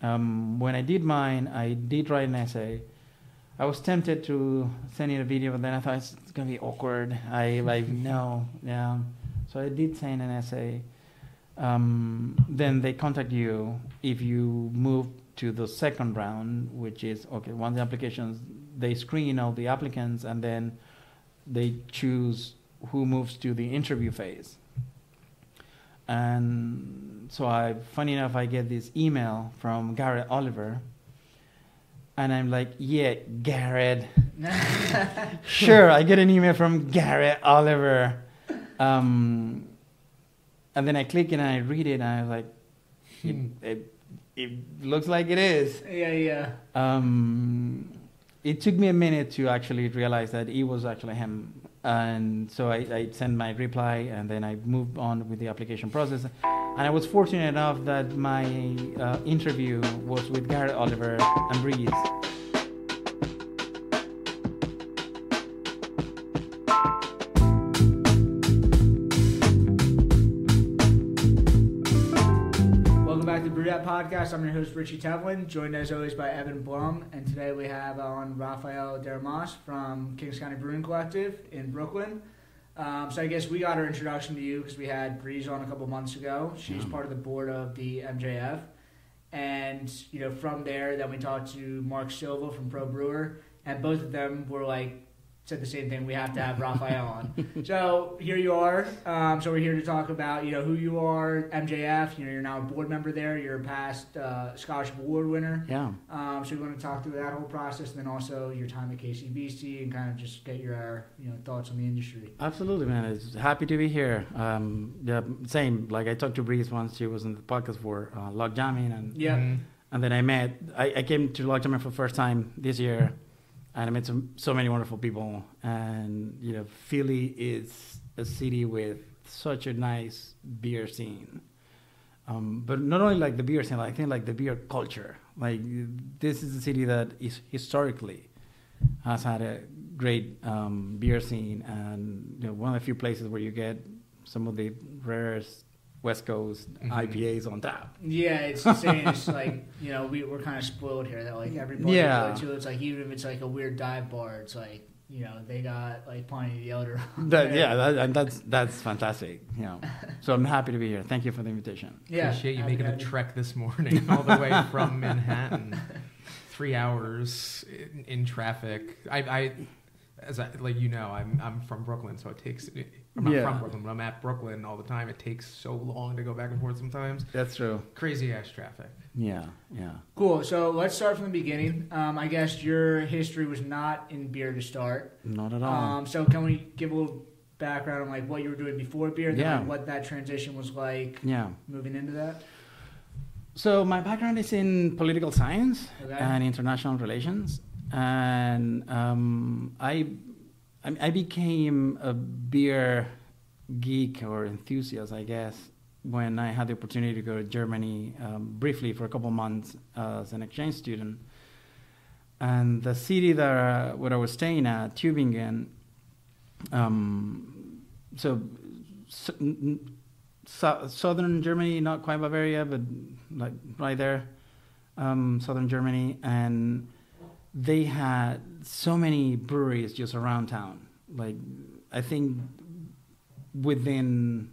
When I did mine, I did write an essay. I was tempted to send in a video, but then I thought it's going to be awkward. No. Yeah. So I did send an essay. Then they contact you if you move to the second round, which is, okay, once the applications, they screen all the applicants and then they choose who moves to the interview phase. And so funny enough, I get this email from Garrett Oliver, and I'm like, yeah, Garrett. Sure, I get an email from Garrett Oliver. And then I click and I read it, and I was like, it looks like it is. Yeah. It took me a minute to actually realize that it was actually him. And so I sent my reply, and then I moved on with the application process. And I was fortunate enough that my interview was with Garrett Oliver and Breeze. Podcast. I'm your host, Richie Tevlin, joined as always by Evan Blum, and today we have on Rafael D'Armas from Kings County Brewing Collective in Brooklyn. So I guess we got our introduction to you because we had Breeze on a couple months ago. She's part of the board of the MJF, and from there, then we talked to Mark Silva from Pro Brewer, and both of them were said the same thing. We have to have Rafael on. So here you are. So we're here to talk about who you are, MJF. You're now a board member there. You're a past scholarship award winner. Yeah. So we want to talk through that whole process, and then also your time at KCBC, and kind of just get your thoughts on the industry. Absolutely, man. It's happy to be here. Yeah, same. Like I talked to Breeze once. She was in the podcast for Log Jamming, and and then I came to Log Jamming for the first time this year. And I met so many wonderful people. And, Philly is a city with such a nice beer scene. But not only the beer scene, I think the beer culture. This is a city that is historically has had a great beer scene. And, one of the few places where you get some of the rarest West Coast IPAs on tap. Yeah, it's insane. It's we're kind of spoiled here that everybody goes to, it's even if it's a weird dive bar, it's they got Pliny the Elder. That's fantastic. So I'm happy to be here. Thank you for the invitation. Yeah, appreciate you making the trek this morning all the way from Manhattan, 3 hours in traffic. I'm from Brooklyn, so it takes. I'm not from Brooklyn, but I'm at Brooklyn all the time. It takes so long to go back and forth sometimes. That's true. Crazy ass traffic. Yeah. Cool. So let's start from the beginning. I guess your history was not in beer to start. Not at all. So can we give a little background on what you were doing before beer, and then what that transition was like? Yeah. Moving into that. So my background is in political science and international relations, and I became a beer geek or enthusiast, I guess, when I had the opportunity to go to Germany briefly for a couple months as an exchange student. And the city where I was staying at, Tübingen, southern Germany, not quite Bavaria, but right there, southern Germany, and they had so many breweries just around town. I think within,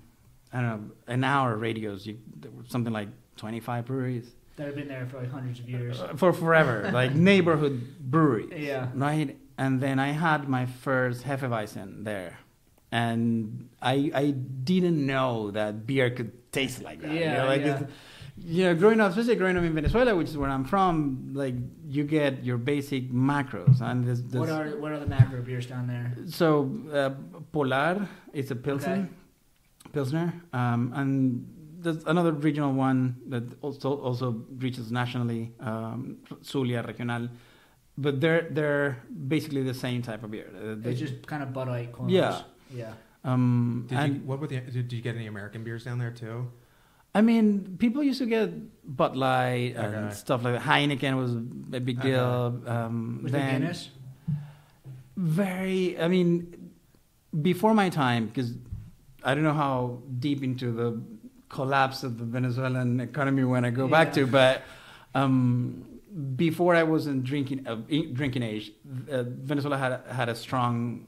an hour radius, there were something like 25 breweries. That have been there for hundreds of years. For forever, neighborhood breweries. Yeah. Right? And then I had my first Hefeweizen there. And I didn't know that beer could taste like that. Growing up, especially growing up in Venezuela, which is where I'm from, you get your basic macros. And what are the macro beers down there? So Polar is a Pilsner, and there's another regional one that also reaches nationally, Zulia Regional, but they're basically the same type of beer. It's just kind of Bud Light clones. Yeah. Did you get any American beers down there too? I mean, people used to get Bud Light and stuff like that. Heineken was a big deal. Was there Guinness? Before my time, because I don't know how deep into the collapse of the Venezuelan economy when I go back to, but Before I was in drinking age, Venezuela had a strong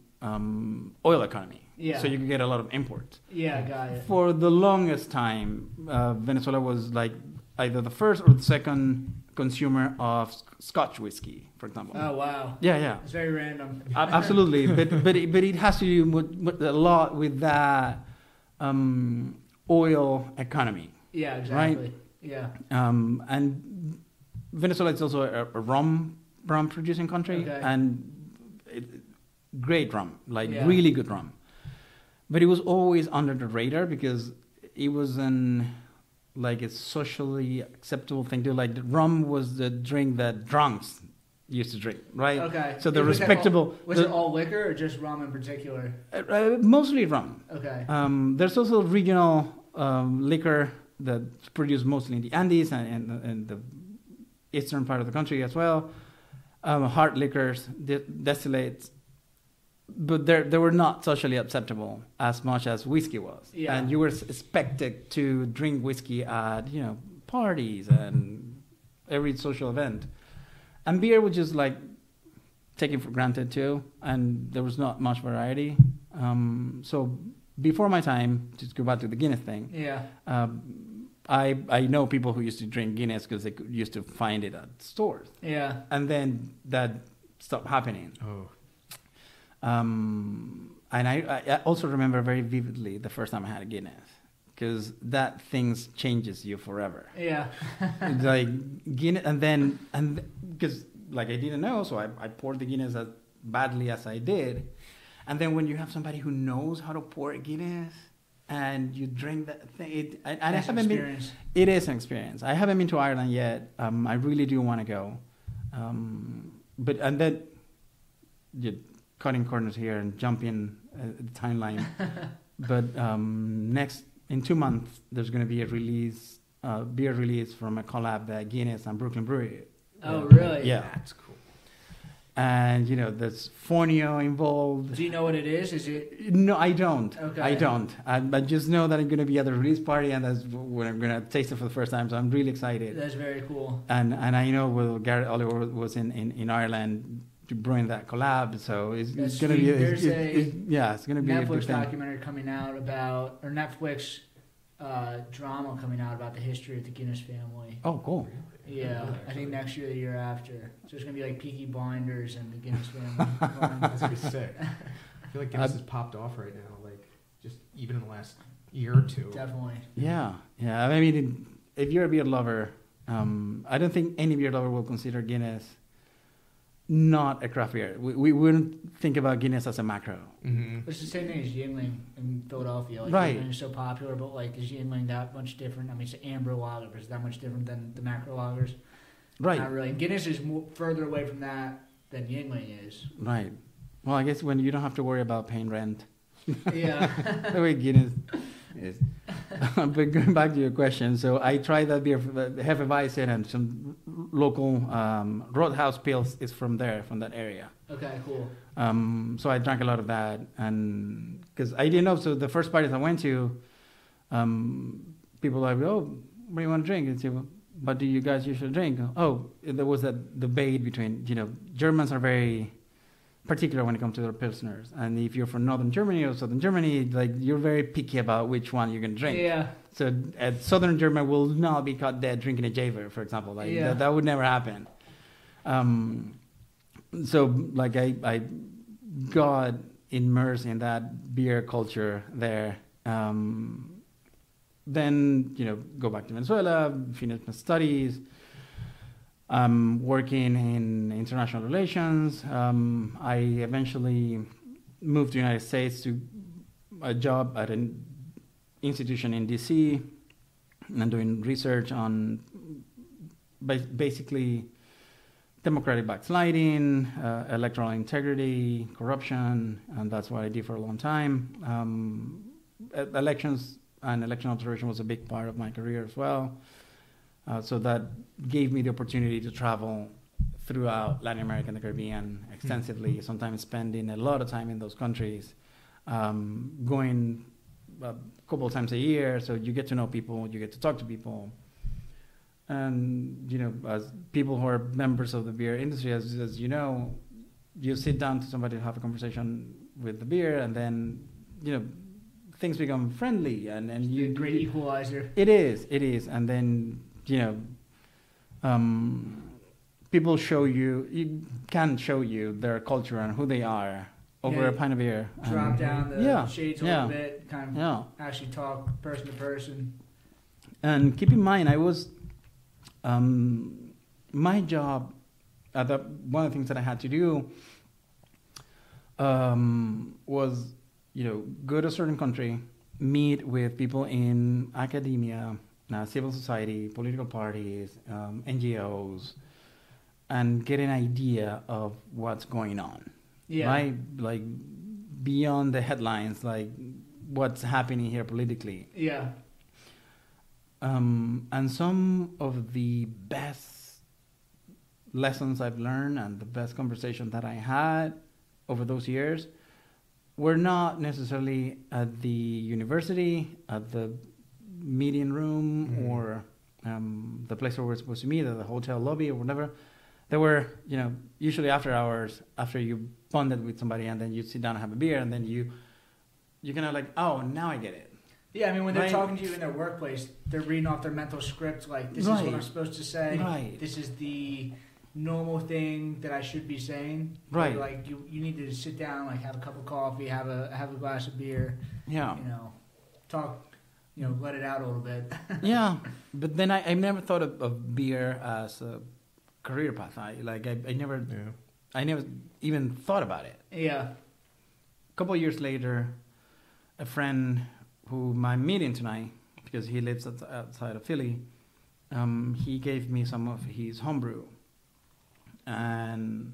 oil economy. Yeah. So you could get a lot of imports. Yeah, got it. For the longest time, Venezuela was like either the first or the second consumer of Scotch whiskey, for example. Oh, wow. Yeah. It's very random. Absolutely. but it has to do with a lot with that oil economy. Yeah, exactly. Right? Yeah. And Venezuela is also a rum producing country, Okay. and great rum, really good rum. But it was always under the radar because it was a socially acceptable thing to like. The rum was the drink that drunks used to drink, right? Okay. So the respectable. Was it all liquor or just rum in particular? Mostly rum. Okay. There's also regional liquor that's produced mostly in the Andes and the eastern part of the country as well. Hard liquors, distillates. But they were not socially acceptable as much as whiskey was. Yeah. And you were expected to drink whiskey at, parties and every social event. And beer was just like taken for granted too. And there was not much variety. So before my time, just go back to the Guinness thing. Yeah. I know people who used to drink Guinness because they used to find it at stores. Yeah. And then that stopped happening. Oh. And I also remember very vividly the first time I had a Guinness, because that thing changes you forever. Yeah. It's like Guinness, and because I didn't know, so I poured the Guinness as badly as I did, and then when you have somebody who knows how to pour a Guinness and you drink that thing, it is an experience. I haven't been to Ireland yet. I really do want to go, and then you. Cutting corners here and jumping the timeline. But in 2 months, there's going to be a beer release from a collab that Guinness and Brooklyn Brewery. Oh, really? Yeah. That's cool. And, there's Fornio involved. Do you know what it is? Is it? No, I don't. Okay. I don't. I just know that I'm going to be at the release party, and that's when I'm going to taste it for the first time, so I'm really excited. That's very cool. And I know Garrett Oliver was in Ireland to brewing that collab, so it's going to be it's going to be a Netflix good thing. documentary coming out about, or Netflix drama coming out about the history of the Guinness family. Oh, cool. Yeah, I think next year, the year after. So it's gonna be like Peaky Blinders and the Guinness family. That's gonna be sick. I feel like Guinness has popped off right now, just even in the last year or two. Definitely. Yeah. I mean, if you're a beer lover, I don't think any beer lover will consider Guinness not a craft beer. We wouldn't think about Guinness as a macro. Mm-hmm. It's the same thing as Yuengling in Philadelphia. Right. Yuengling is so popular, but is Yuengling that much different? I mean, it's an amber lager, but is that much different than the macro lagers? Right. Not really. Guinness is further away from that than Yuengling is. Right. Well, I guess when you don't have to worry about paying rent. Yeah. The way Guinness is. But going back to your question, so I tried that beer, Hefeweizen, and some local Roadhouse Pils is from that area. Okay, cool. So I drank a lot of that, and because I didn't know, so the first parties I went to, people were like, oh, what do you want to drink? And say, well, what do you guys usually drink? Oh, there was that debate between, Germans are very particular when it comes to their pilsners, and if you're from northern Germany or southern Germany, you're very picky about which one you're gonna drink. Yeah. So southern German will not be caught dead drinking a Jaeger, for example. That would never happen. So I got immersed in that beer culture there. Then go back to Venezuela, finish my studies. Working in international relations. I eventually moved to the United States to a job at an institution in DC and doing research on basically democratic backsliding, electoral integrity, corruption, and that's what I did for a long time. Elections and election observation was a big part of my career as well. So that gave me the opportunity to travel throughout Latin America and the Caribbean extensively, sometimes spending a lot of time in those countries, going a couple of times a year. So you get to know people, you get to talk to people. And, as people who are members of the beer industry, as you know, you sit down to somebody to have a conversation with the beer, and then, things become friendly, and you great equalizer. It is, and then people can show you their culture and who they are over a pint of beer. Drop down the shades a little bit, kind of actually talk person to person. And keep in mind, I was my job. One of the things that I had to do was, go to a certain country, meet with people in academia, civil society, political parties, NGOs, and get an idea of what's going on. Yeah. Right? Like, beyond the headlines, like, what's happening here politically. Yeah. And some of the best lessons I've learned and the best conversations that I had over those years were not necessarily at the university, at the meeting room, or the place where we're supposed to meet, at the hotel lobby or whatever. They were, usually after hours, after you bonded with somebody, and then you sit down and have a beer, and then you kind of like, oh, now I get it. Yeah, I mean, when they're talking to you in their workplace, they're reading off their mental script, like, this is what I'm supposed to say. Right. This is the normal thing that I should be saying. Right. Like, you need to sit down, like, have a cup of coffee, have a glass of beer. Yeah. Talk, let it out a little bit. Yeah, but then I never thought of beer as a career path. I never even thought about it. Yeah. A couple of years later, a friend whom I'm meeting tonight, because he lives outside of Philly, he gave me some of his homebrew. And,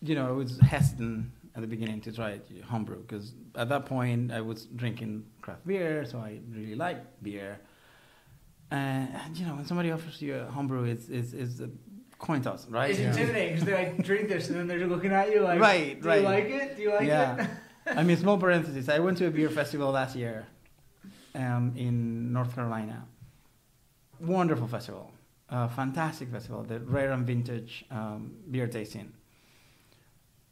I was hesitant at the beginning to try homebrew, because at that point I was drinking craft beer, so I really liked beer. And, when somebody offers you a homebrew, it's a coin toss, right? It's intimidating, because they're like, drink this, and then they're looking at you like, right. Do you like it? Do you like it? I mean, small parenthesis, I went to a beer festival last year in North Carolina. Wonderful festival. Fantastic festival, the rare and vintage beer tasting.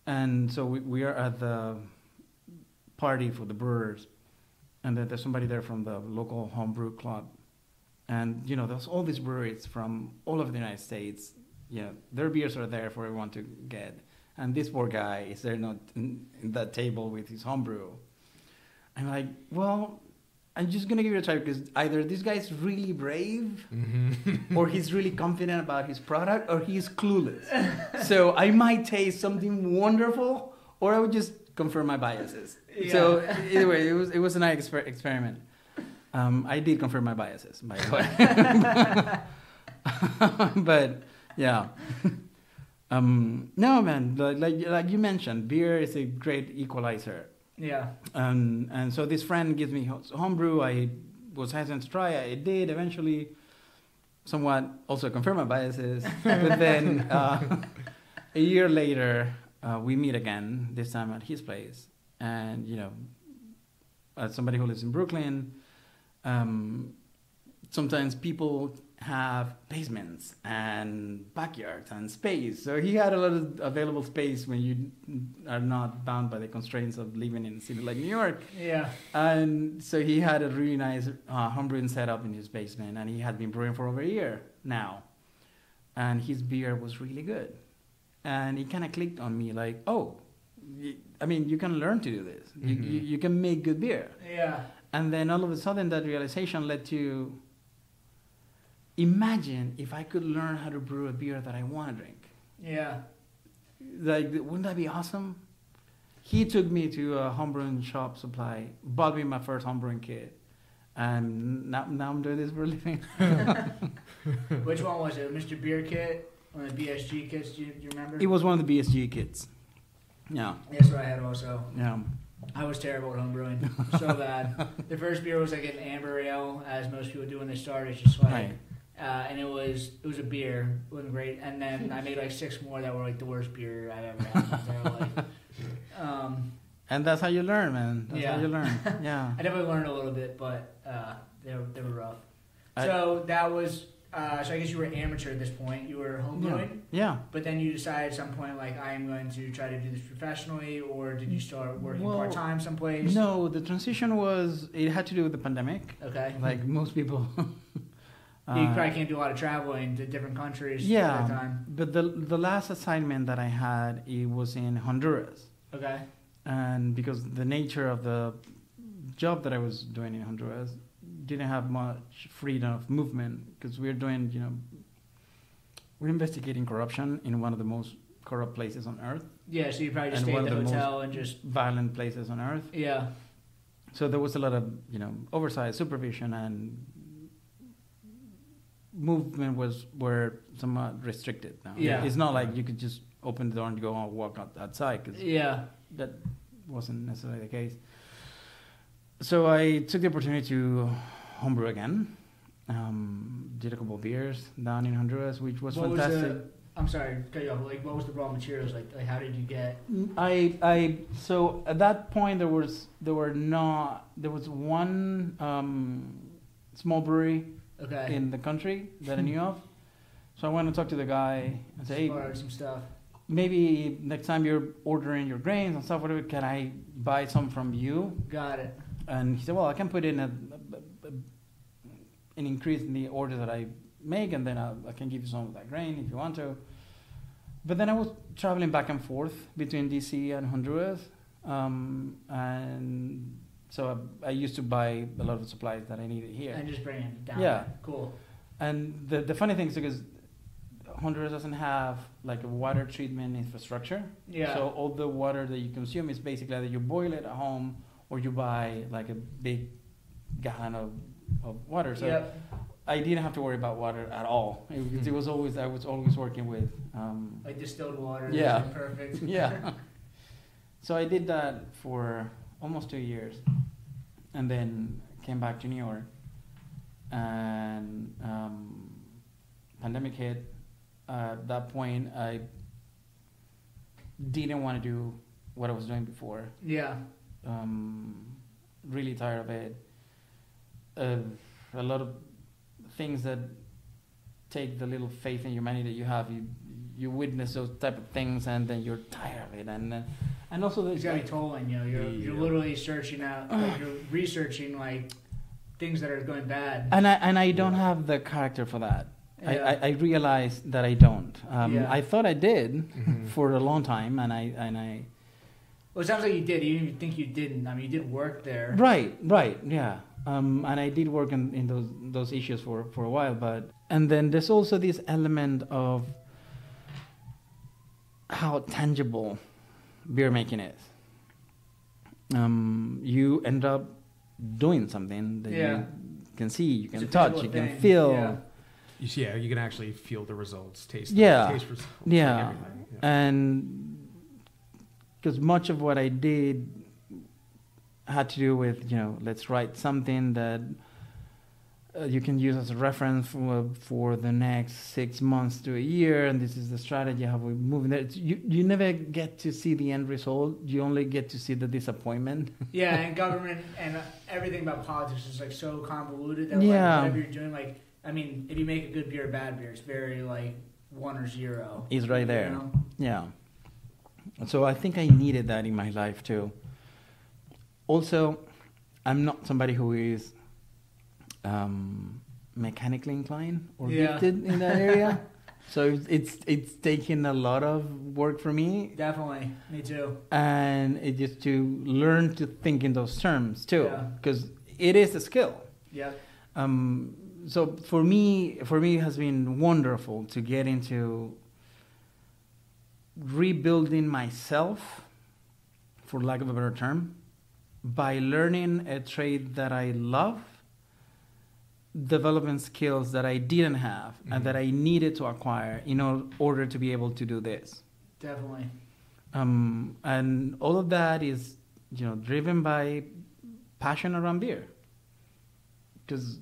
And so we are at the party for the Brewers, and then there's somebody there from the local homebrew club. And, there's all these breweries from all over the United States. Their beers are there for everyone to get. And this poor guy is there not in that table with his homebrew. I'm like, well, I'm just going to give it a try, because either this guy's really brave, or he's really confident about his product, or he's clueless. So I might taste something wonderful, or I would just confirm my biases. Yeah. So either way, it was a nice experiment. I did confirm my biases, by the way. But yeah. No, man, like you mentioned, beer is a great equalizer. Yeah. And so this friend gives me homebrew. I was hesitant to try. I did eventually somewhat also confirm my biases. But then a year later, we meet again, this time at his place. And, as somebody who lives in Brooklyn, sometimes people have basements and backyards and space. So he had a lot of available space when you are not bound by the constraints of living in a city like New York. Yeah. And so he had a really nice homebrewing setup in his basement, and he had been brewing for over a year now. And his beer was really good. And it kind of clicked on me like, oh, you can learn to do this. You can make good beer. Yeah. And then all of a sudden that realization led to, imagine if I could learn how to brew a beer that I want to drink. Yeah. Like, wouldn't that be awesome? He took me to a homebrewing shop supply, bought me my first homebrewing kit, and now I'm doing this for a living. Which one was it? Mr. Beer Kit? One of the BSG kits, do you remember? It was one of the BSG kits. Yeah. That's what I had also. Yeah. I was terrible at homebrewing. So bad. The first beer was like an amber ale, as most people do when they start. It's just like... Right. And it was a beer. It wasn't great. And then I made like 6 more that were like the worst beer I've ever had in my entire life. And that's how you learn, man. That's how you learn. Yeah. I definitely learned a little bit, but they were rough. So that was, so I guess you were amateur at this point. You were homebrewing? Yeah. But then you decided at some point, like, I am going to try to do this professionally, or did you start working part-time someplace? No, the transition was, it had to do with the pandemic. Okay. Like most people. You probably can't do a lot of traveling to different countries at that time. But the last assignment that I had, it was in Honduras. Okay. And because the nature of the job that I was doing in Honduras didn't have much freedom of movement, because we're doing, we're investigating corruption in one of the most corrupt places on earth. Yeah, so you probably just stayed at the hotel and just... violent places on earth. Yeah. So there was a lot of, oversight, supervision, and movement were somewhat restricted now. Yeah. It's not like you could just open the door and go and walk outside, because that wasn't necessarily the case. So I took the opportunity to homebrew again. Did a couple of beers down in Honduras, which was fantastic. I'm sorry, cut you off. Like, what was the raw materials? Like how did you get? So at that point there was one small brewery in the country that I knew of. So I went and talked to the guy and said, "Hey, some stuff. Maybe next time you're ordering your grains and stuff, whatever, can I buy some from you?" Got it. And he said, "Well, I can put in an increase in the order that I make, and then I can give you some of that grain if you want to." But then I was traveling back and forth between DC and Honduras, and so I used to buy a lot of the supplies that I needed here. And just bring it down. Yeah. Cool. And the funny thing is, because Honduras doesn't have like a water treatment infrastructure. Yeah. So all the water that you consume is basically either you boil it at home or you buy like a big gallon of water. So I didn't have to worry about water at all. It was always, I was always working with like distilled water. Yeah. Perfect. Yeah. So I did that for almost 2 years, and then came back to New York, and pandemic hit. At that point, I didn't want to do what I was doing before. Yeah. Really tired of it. A lot of things that take the little faith in humanity that you have, you witness those type of things, and then you're tired of it, and also it's got to be tolling. You're literally searching out, like you're researching like things that are going bad. And I don't have the character for that. Yeah. I realized that I don't. I thought I did for a long time, and I. Well, it sounds like you did. You didn't think you didn't. I mean, you did work there. Right, yeah. And I did work in those issues for a while, and then there's also this element of how tangible beer making is. You end up doing something that you can see, you can touch, you can feel. Yeah. You can actually feel the results, taste results. Yeah. Like And because much of what I did had to do with, let's write something that you can use as a reference for the next 6 months to a year, and this is the strategy, how we move there. You never get to see the end result. You only get to see the disappointment. Yeah, and government and everything about politics is like so convoluted that like, whatever you're doing, like, I mean, if you make a good beer or bad beer, it's very like 1 or 0. It's right there. Yeah. So I think I needed that in my life too. Also, I'm not somebody who is mechanically inclined or gifted in that area. So it's taken a lot of work for me. Definitely, me too. And it just to learn to think in those terms too, because it is a skill. Yeah. So for me, it has been wonderful to get into rebuilding myself, for lack of a better term, by learning a trade that I love, developing skills that I didn't have and that I needed to acquire in order to be able to do this. Definitely. And all of that is, driven by passion around beer. Because,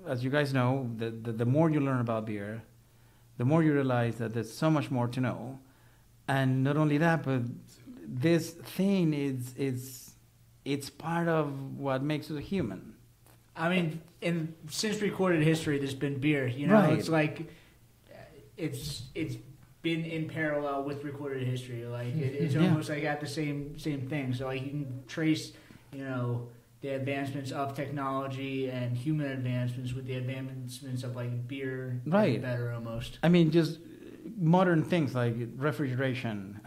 as you guys know, the more you learn about beer, the more you realize that there's so much more to know. And not only that, but this thing it's part of what makes us human. I mean, since recorded history, there's been beer. You know, Right. it's like it's been in parallel with recorded history. Like it's almost like at the same thing. So like you can trace, you know, the advancements of technology and human advancements with the advancements of like beer, Right? Better almost. I mean, just modern things like refrigeration,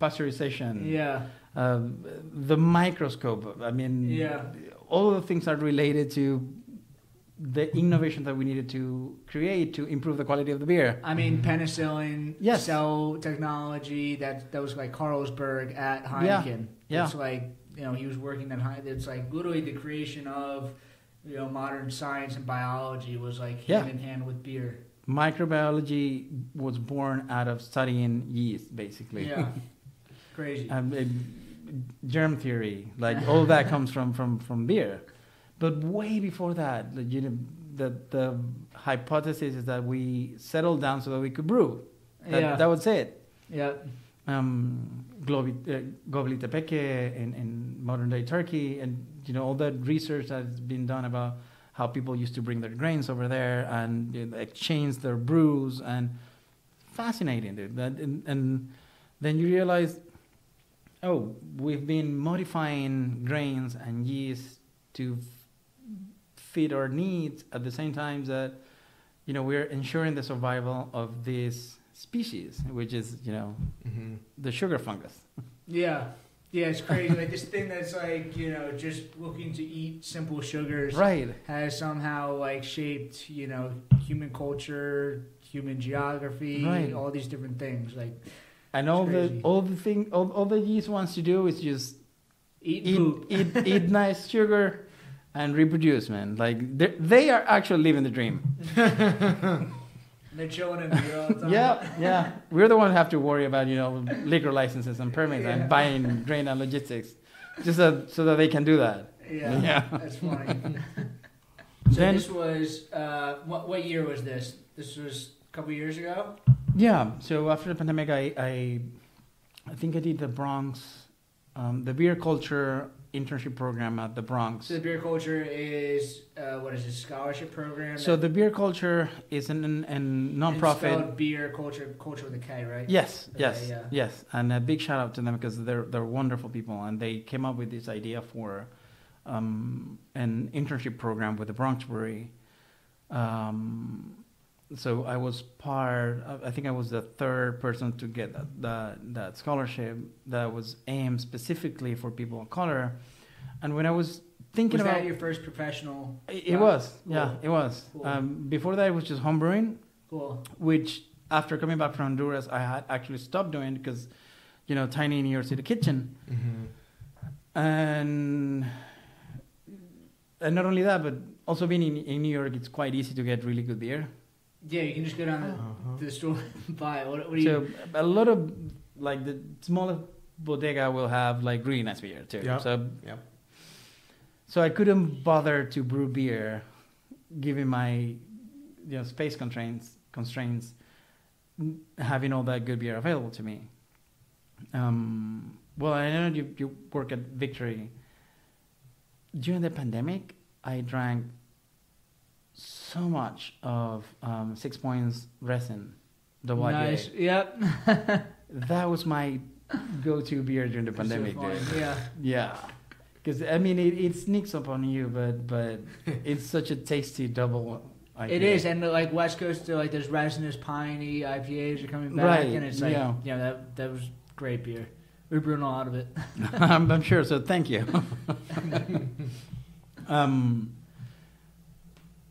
pasteurization. Yeah. The microscope. I mean, all of the things are related to the innovation that we needed to create to improve the quality of the beer. I mean, penicillin, cell technology. That was like Carlsberg at Heineken. Yeah. It's like, you know, he was working at Heineken. It's like literally the creation of, you know, modern science and biology was like hand in hand with beer. Microbiology was born out of studying yeast, basically. Yeah. Crazy. Germ theory, like all that comes from beer. But way before that, you know, the hypothesis is that we settled down so that we could brew. That was it. Yeah. Gobli Tepeque in modern day Turkey, and you know all the research that's been done about how people used to bring their grains over there and exchange their brews, and fascinating, dude. And then you realize, oh, we've been modifying grains and yeast to fit our needs at the same time that, you know, we're ensuring the survival of this species, which is, you know, the sugar fungus. Yeah, it's crazy. Like this thing that's like, you know, just looking to eat simple sugars, right, has somehow like shaped, you know, human culture, human geography, right, all these different things. Like, and all the yeast wants to do is just eat nice sugar and reproduce, man. Like they are actually living the dream. They're chilling in the beer all the time. Yeah. We're the ones who have to worry about, you know, liquor licenses and permits and buying grain and logistics, just so that they can do that. Yeah. That's funny. So then, this was what year was this? This was a couple years ago. Yeah. So after the pandemic, I think I did the Bronx, the beer culture internship program at the Bronx. So the beer culture is what is it? Scholarship program. So the beer culture is a nonprofit. It's spelled beer culture with a K, right? Yes, yes. And a big shout out to them because they're wonderful people, and they came up with this idea for an internship program with the Bronx Brewery. So I was I think I was the third person to get that scholarship that was aimed specifically for people of color. And when I was thinking about... Was that your first professional... It was, cool. Yeah, it was. Cool. Before that, it was just homebrewing. Cool. Which, after coming back from Honduras, I had actually stopped doing because, you know, tiny New York City kitchen. Mm-hmm. And not only that, but also being in New York, it's quite easy to get really good beer. Yeah, you can just go down to the store and buy it. What do you... So a lot of, like, the smallest bodega will have, like, really nice beer, too. Yep. So I couldn't bother to brew beer, given my, you know, space constraints, having all that good beer available to me. Well, I know you work at Victory. During the pandemic, I drank so much of Sixpoint's resin, the white. Nice. Yep. That was my go-to beer during the pandemic, so dude. Yeah. Because I mean, it sneaks up on you, but it's such a tasty double IPA. It is, and like West Coast, like there's resinous, piney IPAs are coming back, right? And it's like, that was great beer. We're brewing a lot of it. I'm sure. So thank you.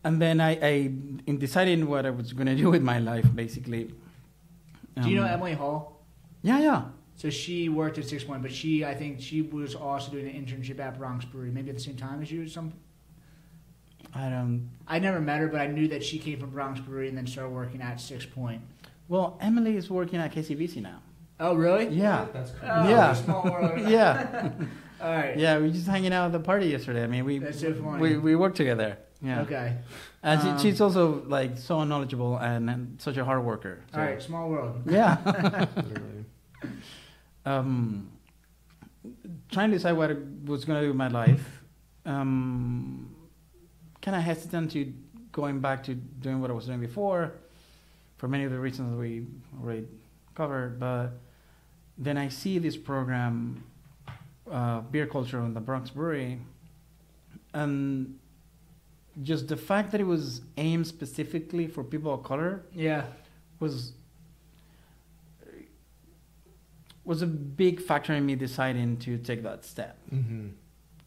And then I in deciding what I was going to do with my life, basically. Do you know Emily Hall? Yeah. So she worked at Sixpoint, but I think she was also doing an internship at Bronx Brewery, maybe at the same time as you. I never met her, but I knew that she came from Bronx Brewery and then started working at Sixpoint. Well, Emily is working at KCBC now. Oh, really? Yeah. That's cool. Yeah. Small world. Yeah. All right. Yeah, we were just hanging out at the party yesterday. I mean, that's so funny. We worked together. Yeah. Okay. And she's also like so knowledgeable and such a hard worker. So. All right, small world. Yeah. Trying to decide what I was going to do with my life. kind of hesitant to going back to doing what I was doing before, for many of the reasons we already covered. But then I see this program, beer culture in the Bronx Brewery, and just the fact that it was aimed specifically for people of color, was a big factor in me deciding to take that step.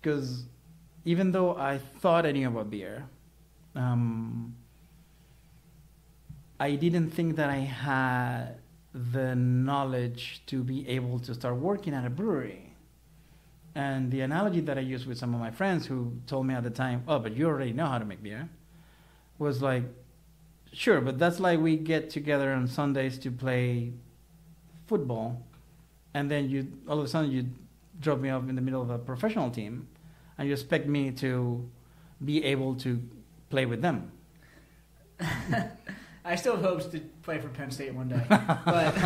Because even though I thought I knew about beer, I didn't think that I had the knowledge to be able to start working at a brewery. And the analogy that I used with some of my friends who told me at the time, oh, but you already know how to make beer, was like, sure, but that's like we get together on Sundays to play football, and then all of a sudden you drop me off in the middle of a professional team, and you expect me to be able to play with them. I still have hopes to play for Penn State one day. But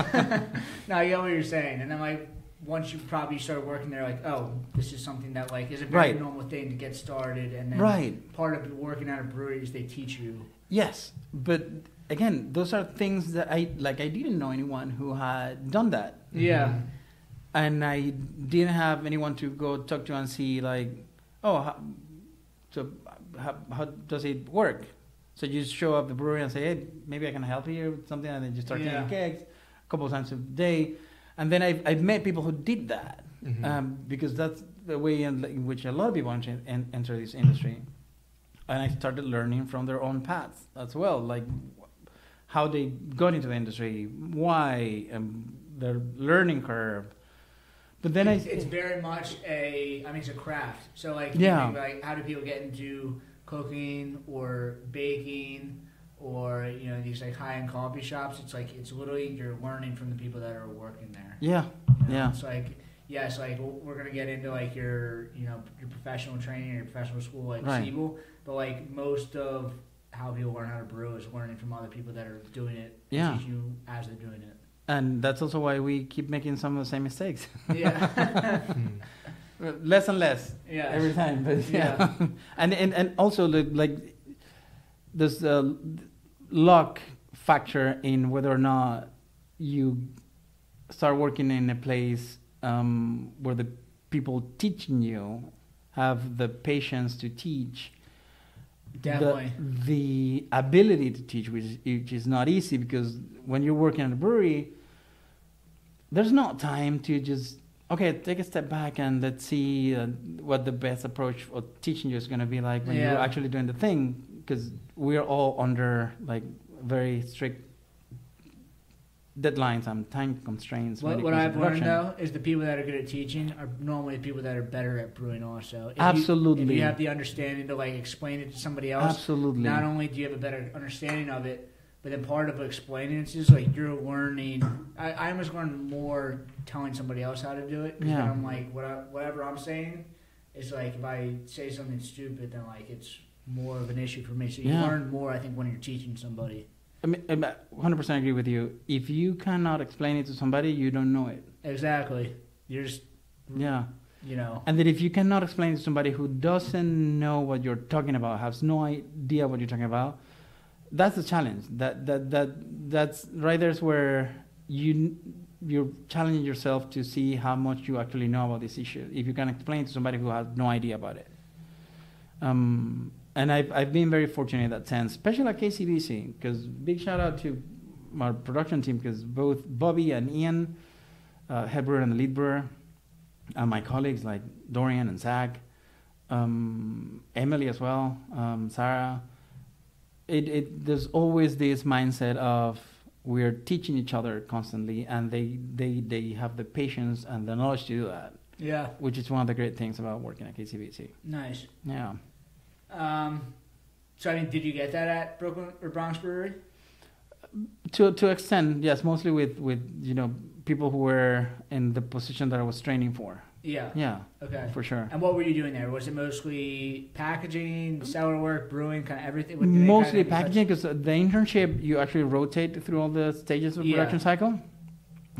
no, I get what you're saying. And then like once you probably start working there, like, oh, this is something that like is a very normal thing to get started. And then part of working at a brewery is they teach you. Yes, but again, those are things that I didn't know anyone who had done that. Yeah. And I didn't have anyone to go talk to and see like, oh, how does it work? So you just show up at the brewery and say, hey, maybe I can help you with something, and then you start taking kegs a couple of times a day. And then I've met people who did that, because that's the way in which a lot of people enter this industry. And I started learning from their own paths as well, like how they got into the industry, why, their learning curve. But then it's very much it's a craft. So like, you think, like, how do people get into cooking or baking or these like high-end coffee shops? It's like it's literally you're learning from the people that are working there. It's like yes, like we're gonna get into like your your professional training or your professional school like Siebel, but like most of how people learn how to brew is learning from other people that are doing it. Teach you as they're doing it. And that's also why we keep making some of the same mistakes. Less and less every time. But and also like there's a luck factor in whether or not you start working in a place where the people teaching you have the patience to teach. Definitely. The ability to teach, which is not easy, because when you're working at a brewery, there's no time to just, take a step back and let's see what the best approach of teaching you is going to be like when you're actually doing the thing, because we're all under like very strict deadlines and time constraints. What I've learned though is the people that are good at teaching are normally the people that are better at brewing also. If you have the understanding to like explain it to somebody else, not only do you have a better understanding of it, but then part of explaining it is like you're learning. I almost learn more telling somebody else how to do it. Because then I'm like, whatever I'm saying is like, if I say something stupid, then like it's more of an issue for me. So you learn more, I think, when you're teaching somebody. I 100% agree with you. If you cannot explain it to somebody, you don't know it. Exactly. You're just, And then if you cannot explain it to somebody who doesn't know what you're talking about, has no idea what you're talking about, that's the challenge. That's right. There's where you're challenging yourself to see how much you actually know about this issue. If you can explain to somebody who has no idea about it. And I've been very fortunate in that sense, especially at KCBC, because big shout out to our production team, because both Bobby and Ian, head brewer and the lead brewer, and my colleagues like Dorian and Zach, Emily as well, Sarah, there's always this mindset of we're teaching each other constantly, and they have the patience and the knowledge to do that. Yeah. Which is one of the great things about working at KCBC. Nice. Yeah. So I mean, did you get that at Brooklyn or Bronx Brewery? To extent, yes, mostly with people who were in the position that I was training for. Yeah. Yeah. Okay. For sure. And what were you doing there? Was it mostly packaging, cellar work, brewing, kind of everything? Mostly packaging, because the internship you actually rotate through all the stages of the production cycle.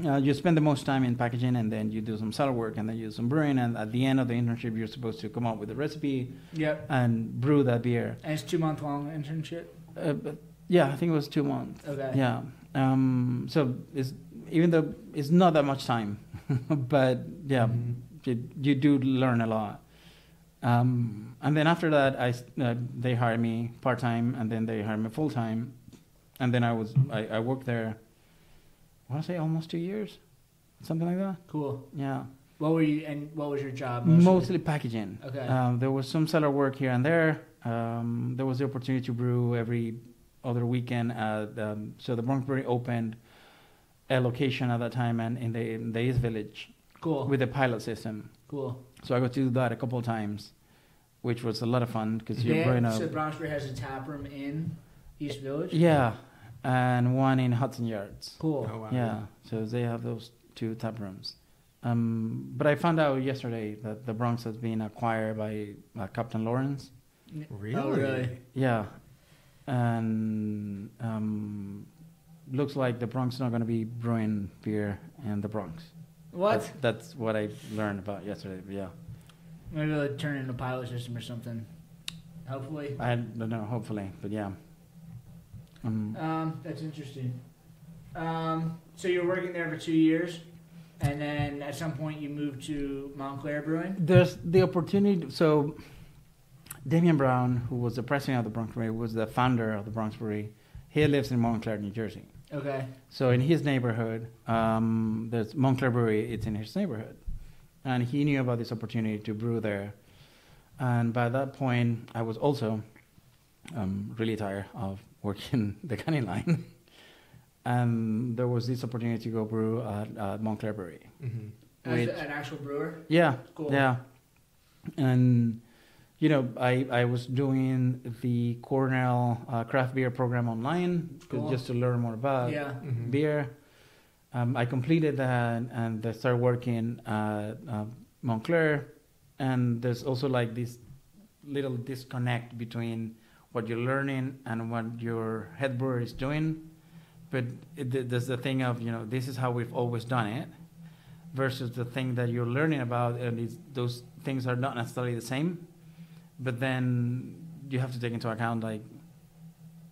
you spend the most time in packaging, and then you do some cellar work, and then you do some brewing, and at the end of the internship, you're supposed to come up with a recipe and brew that beer. And it's 2-month long internship? Yeah, I think it was 2 months. Okay. Yeah. So even though it's not that much time, but yeah, you do learn a lot. And then after that, they hired me part-time, and then they hired me full-time. And then I worked there, I want to say almost 2 years, something like that. Cool. Yeah. What was your job? Mostly packaging. Okay. There was some cellar work here and there. There was the opportunity to brew every other weekend. So the Bronx Brewery opened a location at that time, and in the East Village. Cool. With a pilot system. Cool. So I got to do that a couple of times, which was a lot of fun because you're brewing up. So Bronx Brewery has a tap room in East Village? Yeah, and one in Hudson Yards. Cool. Oh, wow. Yeah, so they have those 2 tap rooms. But I found out yesterday that the Bronx has been acquired by Captain Lawrence. Really? Oh, really? Yeah, and looks like the Bronx is not going to be brewing beer in the Bronx. What? That's what I learned about yesterday. But yeah. Maybe they'll turn it into a pilot system or something. Hopefully. I don't know. Hopefully, but yeah. That's interesting. So you were working there for 2 years, and then at some point you moved to Montclair Brewing? There's the opportunity. So Damian Brown, who was the president of the Bronx Brewery, was the founder of the Bronx Brewery. He lives in Montclair, New Jersey. Okay. So in his neighborhood, there's Montclair Brewery. It's in his neighborhood, and he knew about this opportunity to brew there. And by that point, I was also really tired of working the canning line. And there was this opportunity to go brew at Montclair Brewery. Mm-hmm. As an actual brewer? Yeah. Cool. Yeah. And, you know, I was doing the Cornell craft beer program online just to learn more about beer. I completed that, and I started working at Montclair. And there's also like this little disconnect between what you're learning and what your head brewer is doing. But there's the thing of, you know, this is how we've always done it, versus the thing that you're learning about, and those things are not necessarily the same. But then you have to take into account like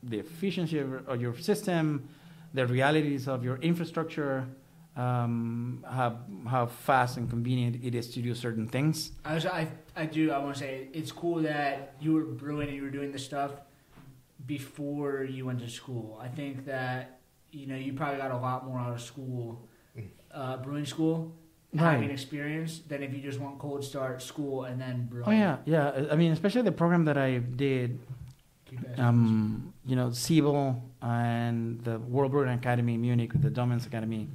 the efficiency of your system, the realities of your infrastructure, how fast and convenient it is to do certain things. I want to say it's cool that you were brewing and you were doing this stuff before you went to school. I think that, you know, you probably got a lot more out of school, brewing school, having experience, than if you just went cold start school and then brewing. Oh yeah. I mean, especially the program that I did, you know, Siebel and the World Brewing Academy, Munich, the Dominance Academy.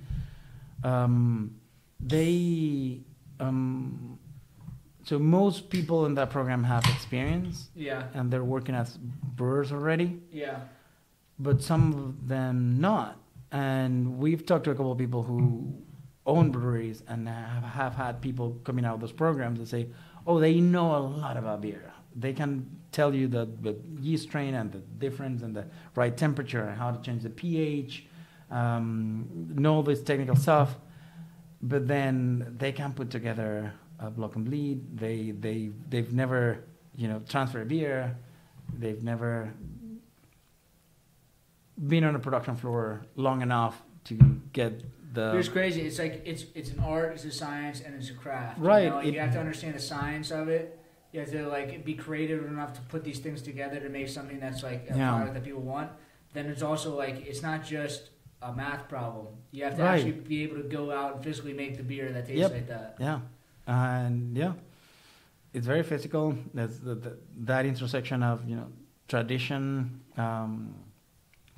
So most people in that program have experience. Yeah. And they're working as brewers already. Yeah. But some of them not. And we've talked to a couple of people who own breweries and have had people coming out of those programs and say, oh, they know a lot about beer. They can tell you the yeast strain and the difference and the right temperature and how to change the pH, know this technical stuff. But then they can put together a block and bleed. They've never, you know, transferred beer. They've never been on a production floor long enough to get the... It's crazy. It's like it's an art, it's a science, and it's a craft. Right. You know? You have to understand the science of it. You have to like be creative enough to put these things together to make something that's like a product that people want. Then it's also like it's not just a math problem. You have to actually be able to go out and physically make the beer that tastes like that. Yeah. And it's very physical. That's that intersection of, you know, tradition,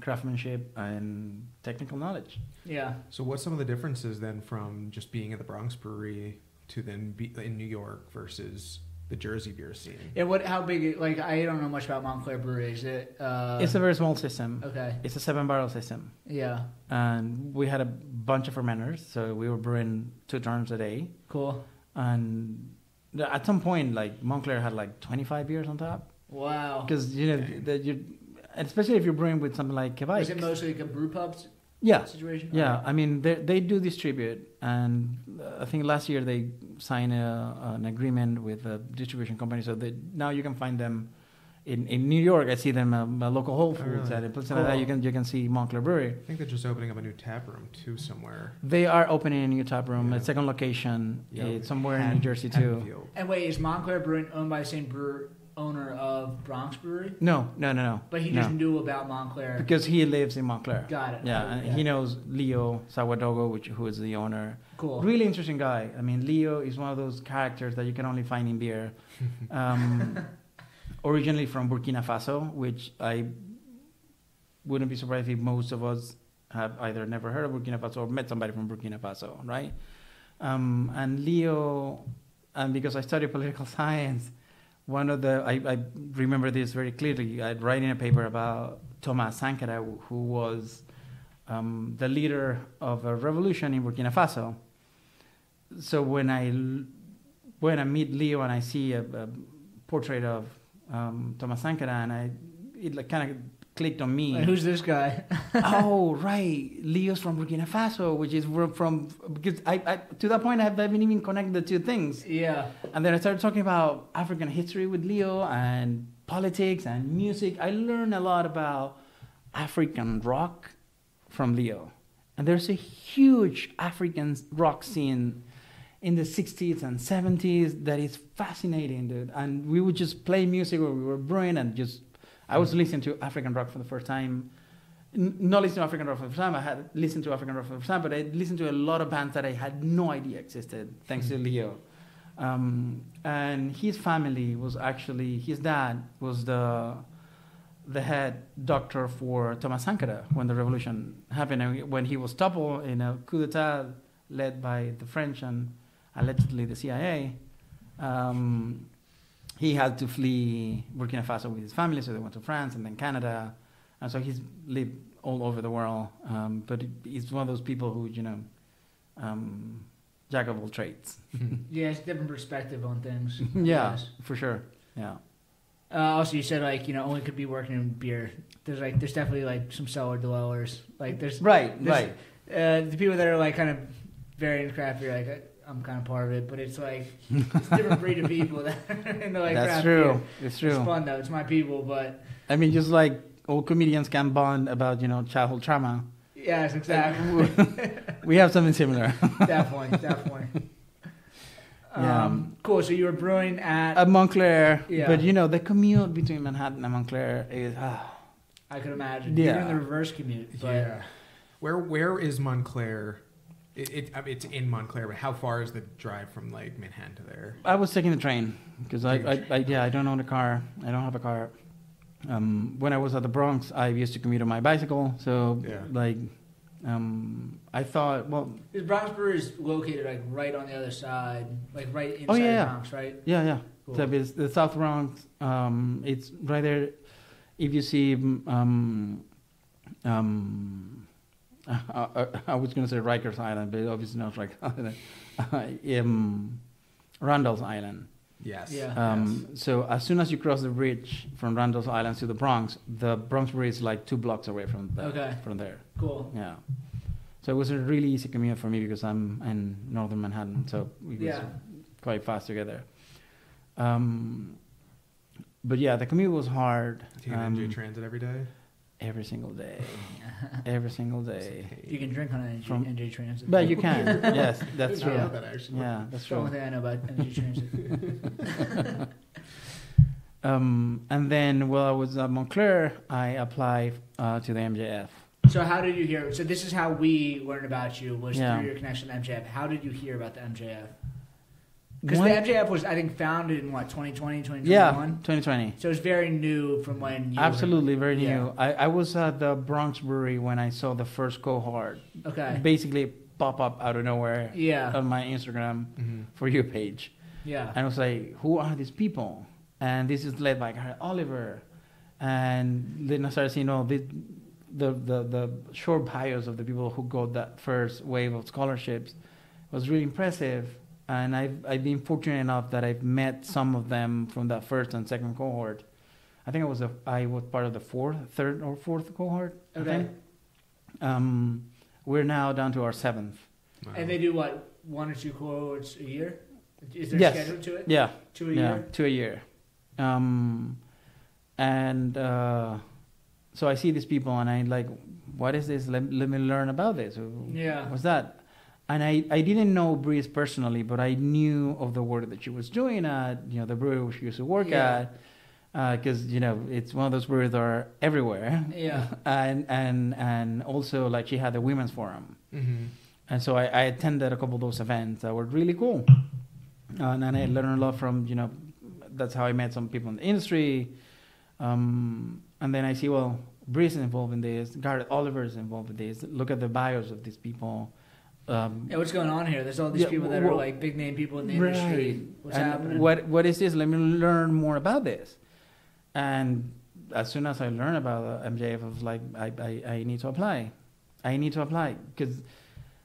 craftsmanship, and technical knowledge. Yeah. So what's some of the differences then from just being at the Bronx Brewery to then be in New York versus the Jersey beer scene? Yeah. How big? Like, I don't know much about Montclair Brewery. Is it? It's a very small system. Okay. It's a 7-barrel system. Yeah. And we had a bunch of fermenters, so we were brewing 2 turns a day. Cool. And at some point, like, Montclair had like 25 beers on top. Wow. Because, you know, especially if you're brewing with something like Quebec. Is it mostly like a brew pub? situation? Yeah, I mean, they do distribute, and I think last year they signed an agreement with a distribution company, so that now you can find them in New York. I see them a local Whole Foods, really? and places like that. You can see Montclair Brewery. I think they're just opening up a new tap room too somewhere. They are opening a new tap room, a second location. It's somewhere in New Jersey too. And wait, is Montclair Brewing owned by the same owner of Bronx Brewery? No. But he just knew about Montclair because he lives in Montclair. Got it. Yeah, and he knows Leo Sawadogo, who is the owner. Cool. Really interesting guy. I mean, Leo is one of those characters that you can only find in beer. Originally from Burkina Faso, which I wouldn't be surprised if most of us have either never heard of Burkina Faso or met somebody from Burkina Faso, right? And Leo, and because I studied political science, I remember this very clearly. I'd write in a paper about Thomas Sankara, who was the leader of a revolution in Burkina Faso. So when I meet Leo and I see a portrait of Thomas Sankara, and it kind of clicked on me. And who's this guy? Oh, right, Leo's from Burkina Faso, which is from because I to that point I haven't even connected the two things. Yeah. And then I started talking about African history with Leo and politics and music. I learned a lot about African rock from Leo, and there's a huge African rock scene in the 60s and 70s that is fascinating, dude. And we would just play music where we were brewing, and I was listening to African rock for the first time. Not listening to African rock for the first time, I had listened to African rock for the first time, but I listened to a lot of bands that I had no idea existed, thanks to Leo. And his family was actually, his dad was the head doctor for Thomas Sankara when the revolution happened, and when he was toppled in a coup d'etat led by the French and allegedly the CIA, he had to flee Burkina Faso with his family, so they went to France and then Canada, and so he's lived all over the world. But he's one of those people who, jack of all trades. Yeah, it's a different perspective on things. Yeah, for sure. Yeah. Also, you said only could be working in beer. There's definitely some cellar dwellers. The people that are kind of very into craft beer, I'm kind of part of it, but it's it's a different breed of people that are into That's craft true. beer. It's true. It's fun though. It's my people, but I mean, just like all comedians can bond about childhood trauma. Yes, exactly. We have something similar. Definitely. Cool. So you were brewing at Montclair, yeah. But the commute between Manhattan and Montclair is. I could imagine. Yeah. Even the reverse commute. But yeah. Where is Montclair? It's in Montclair, but how far is the drive from Manhattan to there? I was taking the train because I don't own a car. I don't have a car. When I was at the Bronx, I used to commute on my bicycle. So I thought, this Bronx Brewery is located right on the other side, right inside the Bronx, right? Yeah. Cool. So it's the South Bronx. It's right there. If you see, I was going to say Rikers Island, but obviously not Rikers Island. Randall's Island. Yes. Yeah. So as soon as you cross the bridge from Randall's Island to the Bronx Brewery is 2 blocks away from there. Cool. Yeah. So it was a really easy commute for me because I'm in northern Manhattan, so it was quite fast to get there. But yeah, the commute was hard. Do you NJ Transit every day? Every single day. Every single day. You can drink on NJ Transit. But you can. Yes, that's true. I know that actually. Yeah, that's true. The only thing I know about NJ Transit. And then while I was at Montclair, I applied to the MJF. So how did you hear? So this is how we learned about you, was through your connection to MJF. How did you hear about the MJF? Because the MJF was, I think, founded in 2020, 2021? Yeah, 2020. So it's very new from when you Absolutely, very new. I was at the Bronx Brewery when I saw the first cohort. Okay. Basically pop up out of nowhere on my Instagram For You page. Yeah. And I was like, who are these people? And this is led by Garrett Oliver. And then I started seeing all the short bios of the people who got that first wave of scholarships. It was really impressive. And I've been fortunate enough that I've met some of them from that first and second cohort. I think I was part of the third or fourth cohort. Okay. We're now down to our 7th. Wow. And they do what, 1 or 2 quotes a year? Is there yes. schedule to it? Yeah. 2 a year? 2 a year. So I see these people and I'm like, what is this? Let me learn about this. Yeah. What's that? And I didn't know Breeze personally, but I knew of the work that she was doing at, the brewery she used to work at. Because, it's one of those breweries that are everywhere. Yeah. and also, like, she had the women's forum. Mm-hmm. And so I attended a couple of those events that were really cool. And I learned a lot from, that's how I met some people in the industry. And then I see, well, Breeze is involved in this. Garrett Oliver is involved in this. Look at the bios of these people. What's going on here? There's all these people that are like big name people in the industry. What's happening? What is this? Let me learn more about this. And as soon as I learned about MJF, I was like, I need to apply. I need to apply. Because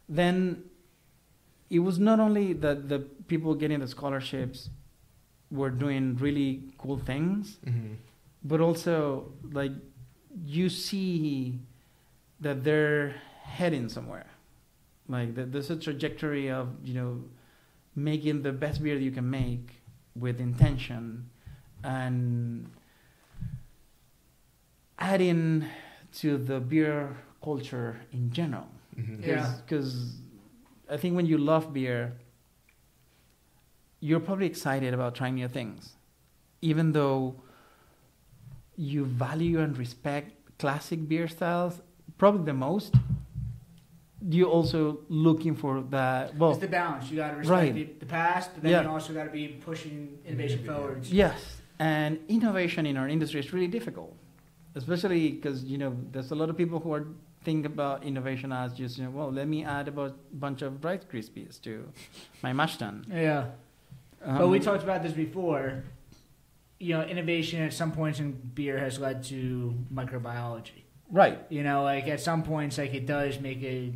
then it was not only that the people getting the scholarships were doing really cool things, mm-hmm. but also, like, you see that they're heading somewhere. Like, there's a trajectory of, making the best beer that you can make with intention and adding to the beer culture in general. Mm-hmm. Because I think when you love beer, you're probably excited about trying new things. Even though you value and respect classic beer styles, probably the most, you're also looking for that. Well, it's the balance. You got to respect the past, but then you also got to be pushing innovation forward. Yes, and innovation in our industry is really difficult, especially because there's a lot of people who think about innovation as just let me add a bunch of Rice Krispies to my mash tun. Yeah, but we talked about this before. Innovation at some points in beer has led to microbiology. Right. Like at some points, like it does make a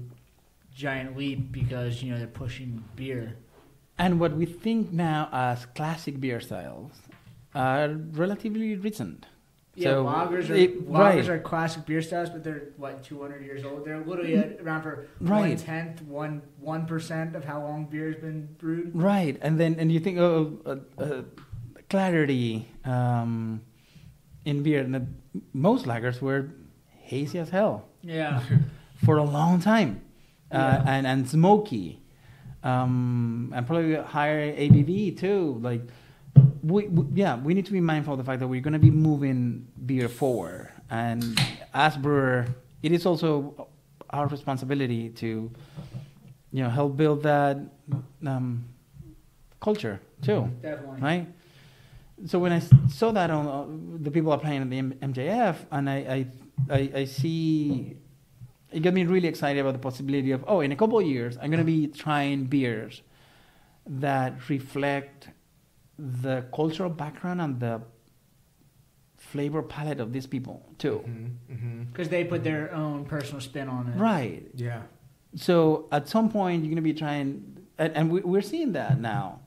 giant leap because, they're pushing beer. And what we think now as classic beer styles are relatively recent. Yeah, so lagers are classic beer styles, but they're 200 years old. They're literally around for 1/10, 1% of how long beer has been brewed. Right, and you think clarity in beer, and most lagers were hazy as hell. Yeah. For a long time. And smoky. And probably higher ABV too. Like, we need to be mindful of the fact that we're going to be moving beer forward. And as brewer, it is also our responsibility to, help build that culture too. Definitely. Right? So when I saw that on the people applying at the MJF, and I see, it got me really excited about the possibility of, in a couple of years, I'm going to be trying beers that reflect the cultural background and the flavor palette of these people, too. Because they put their own personal spin on it. Right. Yeah. So at some point, you're going to be trying, and we're seeing that now,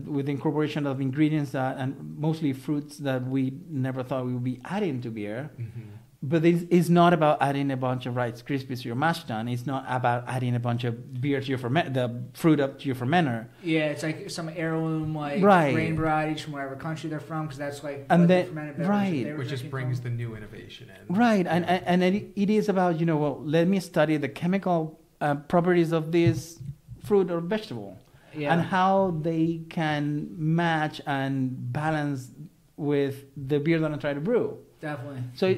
with the incorporation of ingredients and mostly fruits that we never thought we would be adding to beer. Mm-hmm. But it's not about adding a bunch of Rice Krispies to your mash tun. It's not about adding a bunch of beer to your the fruit up to your fermenter. Yeah, it's like some heirloom grain varieties from whatever country they're from, because that's and then, which just brings the new innovation in. Right, and it is about let me study the chemical properties of this fruit or vegetable, and how they can match and balance with the beer that I'm trying to brew. Definitely. So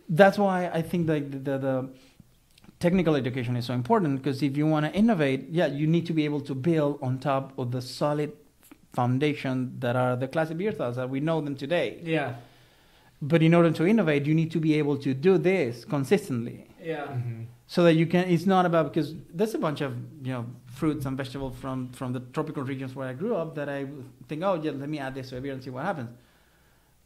that's why I think the technical education is so important, because if you want to innovate, you need to be able to build on top of the solid foundation that are the classic beer styles that we know them today. Yeah. But in order to innovate, you need to be able to do this consistently. Yeah. Mm-hmm. So that you can, it's not about, because there's a bunch of, fruits and vegetables from the tropical regions where I grew up that I think, let me add this to a beer and see what happens.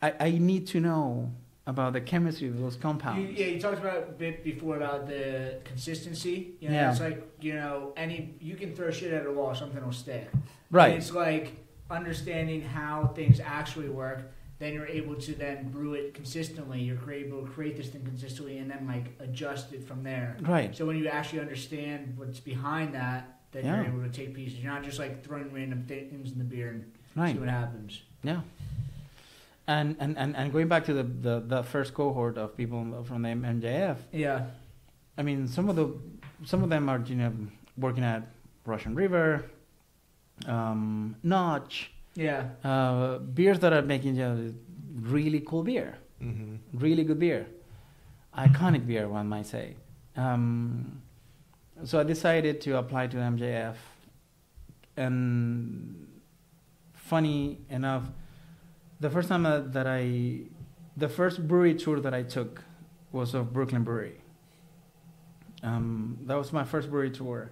I need to know about the chemistry of those compounds. You talked about a bit before about the consistency. It's like, you can throw shit at a wall, something will stick. Right. And it's like understanding how things actually work then you're able to then brew it consistently. You're able to create this thing consistently and then like adjust it from there. Right. So when you actually understand what's behind that, then you're able to take pieces. You're not just like throwing random things in the beer and see what happens. Yeah. And going back to the first cohort of people from the MJF. Yeah. I mean, some of them are working at Russian River, Notch. Yeah. Beers that are making really cool beer, really good beer, iconic beer, one might say. So I decided to apply to MJF, and funny enough, the first time the first brewery tour that I took was of Brooklyn Brewery. That was my first brewery tour,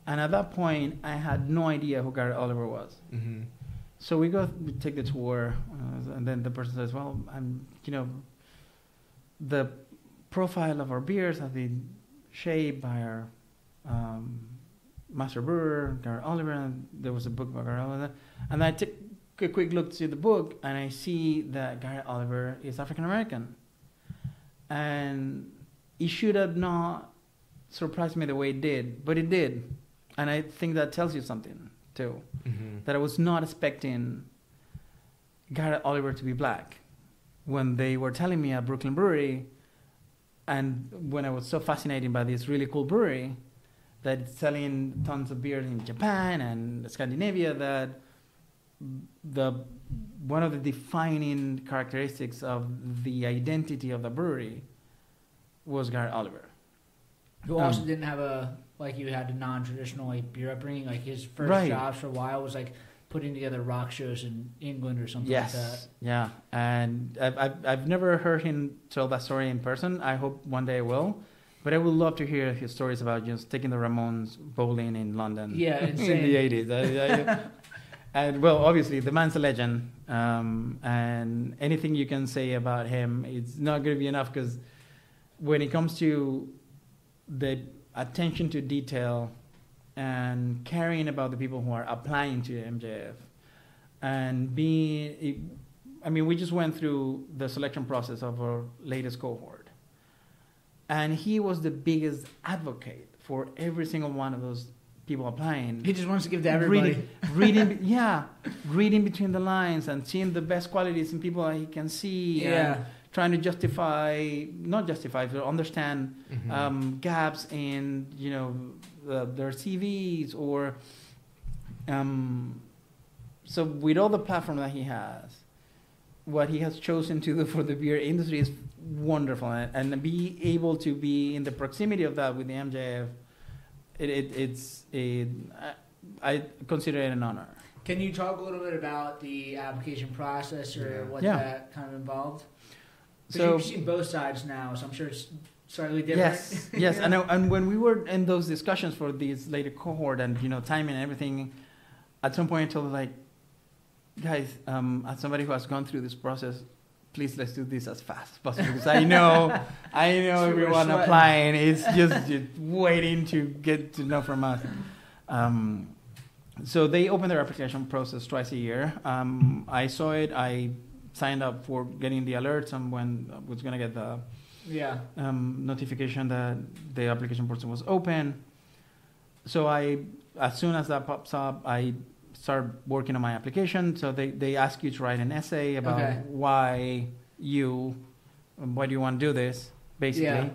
and at that point, I had no idea who Garrett Oliver was. So we take the tour, and then the person says, "Well, the profile of our beers has been shaped by our master brewer, Garrett Oliver." And there was a book about Garrett Oliver, and I took a quick look to the book, and I see that Garrett Oliver is African American, and it should have not surprised me the way it did, but it did, and I think that tells you something too. That I was not expecting Garrett Oliver to be black when they were telling me at Brooklyn Brewery, and when I was so fascinated by this really cool brewery that it's selling tons of beer in Japan and Scandinavia, that one of the defining characteristics of the identity of the brewery was Garrett Oliver. Who also didn't have you had a non-traditional like beer upbringing. Like his first jobs for a while was like putting together rock shows in England or something like that. Yeah, and I've never heard him tell that story in person. I hope one day I will. But I would love to hear his stories about just taking the Ramones bowling in London. Yeah, insane. In the 80s. And well, obviously the man's a legend, and anything you can say about him, it's not going to be enough, because when it comes to the attention to detail and caring about the people who are applying to MJF, and we just went through the selection process of our latest cohort, and he was the biggest advocate for every single one of those people applying. He just wants to give to everybody. Reading between the lines and seeing the best qualities in people that he can see. And trying to but understand gaps in their CVs or so with all the platform that he has, what he has chosen to do for the beer industry is wonderful, and be able to be in the proximity of that with the MJF, I consider it an honor. Can you talk a little bit about the application process or what that kind of involved? So you've seen both sides now, so I'm sure it's slightly different. Yes. I know. And when we were in those discussions for this later cohort and timing and everything, at some point I told them, guys, as somebody who has gone through this process, please let's do this as fast as possible, because I know everyone applying is just waiting to get to know from us. So they open their application process twice a year. I saw it. I signed up for getting the alerts on when I was going to get the notification that the application process was open. So as soon as that pops up, I start working on my application. So they ask you to write an essay about why you want to do this, basically. Yeah.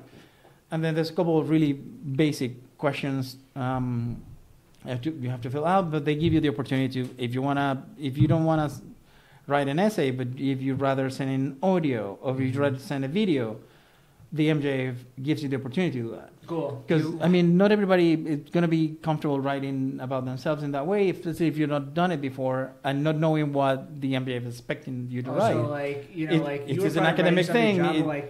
And then there's a couple of really basic questions you have to fill out, but they give you the opportunity to, if you don't want to write an essay, but if you'd rather send in audio or if you'd rather send a video, the MJF gives you the opportunity to do that. Cool. Because, not everybody is going to be comfortable writing about themselves in that way, especially if you've not done it before and not knowing what the MJF is expecting you to write. So, it's an academic thing.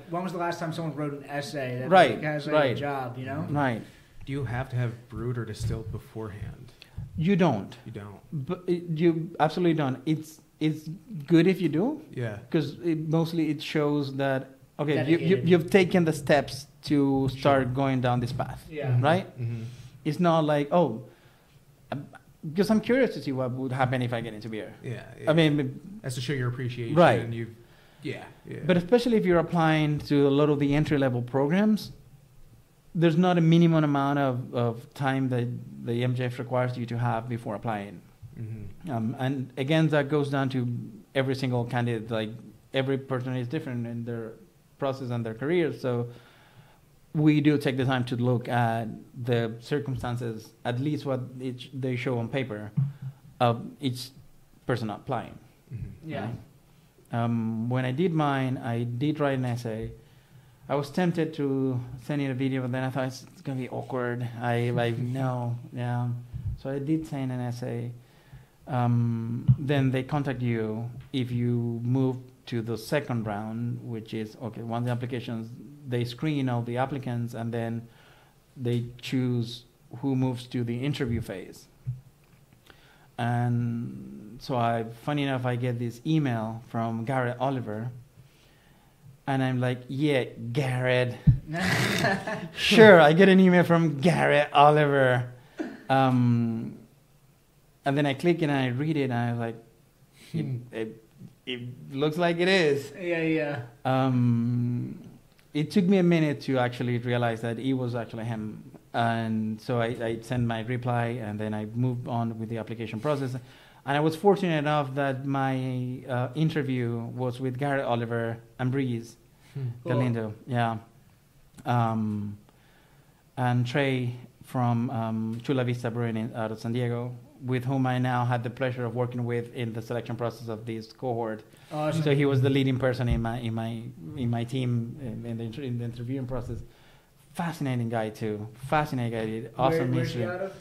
When was the last time someone wrote an essay that has a job, Right. Do you have to have brewed or distilled beforehand? You don't. You don't. But you absolutely don't. It's good if you do. Yeah. Because mostly it shows that you've taken the steps to start going down this path. Yeah. Right. Mm-hmm. It's not like because I'm curious to see what would happen if I get into beer. Yeah. I mean, as to show your appreciation. Right. And yeah. But especially if you're applying to a lot of the entry-level programs, there's not a minimum amount of time that the MJF requires you to have before applying. Mm-hmm. And again, that goes down to every single candidate. Like, every person is different in their process and their career. So we do take the time to look at the circumstances, at least what they show on paper, of each person applying. Mm-hmm. Yeah. Right? When I did mine, I did write an essay. I was tempted to send in a video, but then I thought it's going to be awkward. No. Yeah. So I did send an essay. Then they contact you if you move to the second round, which is, okay, once the applications, they screen all the applicants, and then they choose who moves to the interview phase. And so funny enough, I get this email from Garrett Oliver, and I'm like, yeah, Garrett. Sure, I get an email from Garrett Oliver. And then I click and I read it, and I was like, it looks like it is. Yeah. It took me a minute to actually realize that it was actually him. And so I sent my reply, and then I moved on with the application process. And I was fortunate enough that my interview was with Garrett Oliver and Breeze Galindo. Yeah. And Trey from Chula Vista Brewing out of San Diego, with whom I now had the pleasure of working with in the selection process of this cohort. Awesome. So he was the leading person in my team in the interviewing process. Fascinating guy too. Fascinating guy. Did awesome. Where's he out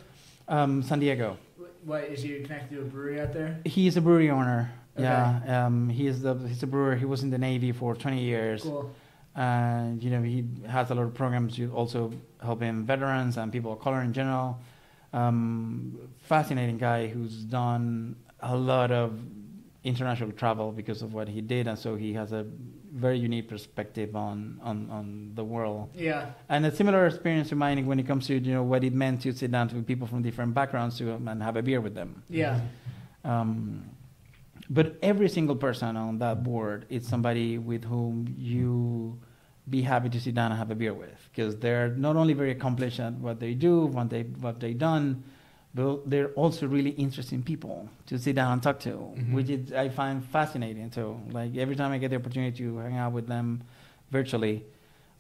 of? San Diego. What, is he connected to a brewery out there? He's a brewery owner. Okay. Yeah. He's a brewer. He was in the Navy for 20 years. Cool. And he has a lot of programs also helping veterans and people of color in general. Fascinating guy who's done a lot of international travel because of what he did, and so he has a very unique perspective on the world. Yeah. And a similar experience to mine when it comes to what it meant to sit down with people from different backgrounds and have a beer with them. Yeah. But every single person on that board is somebody with whom you be happy to sit down and have a beer with, because they're not only very accomplished at what they do, what they've done, but they're also really interesting people to sit down and talk to, which I find fascinating too. Like, every time I get the opportunity to hang out with them virtually,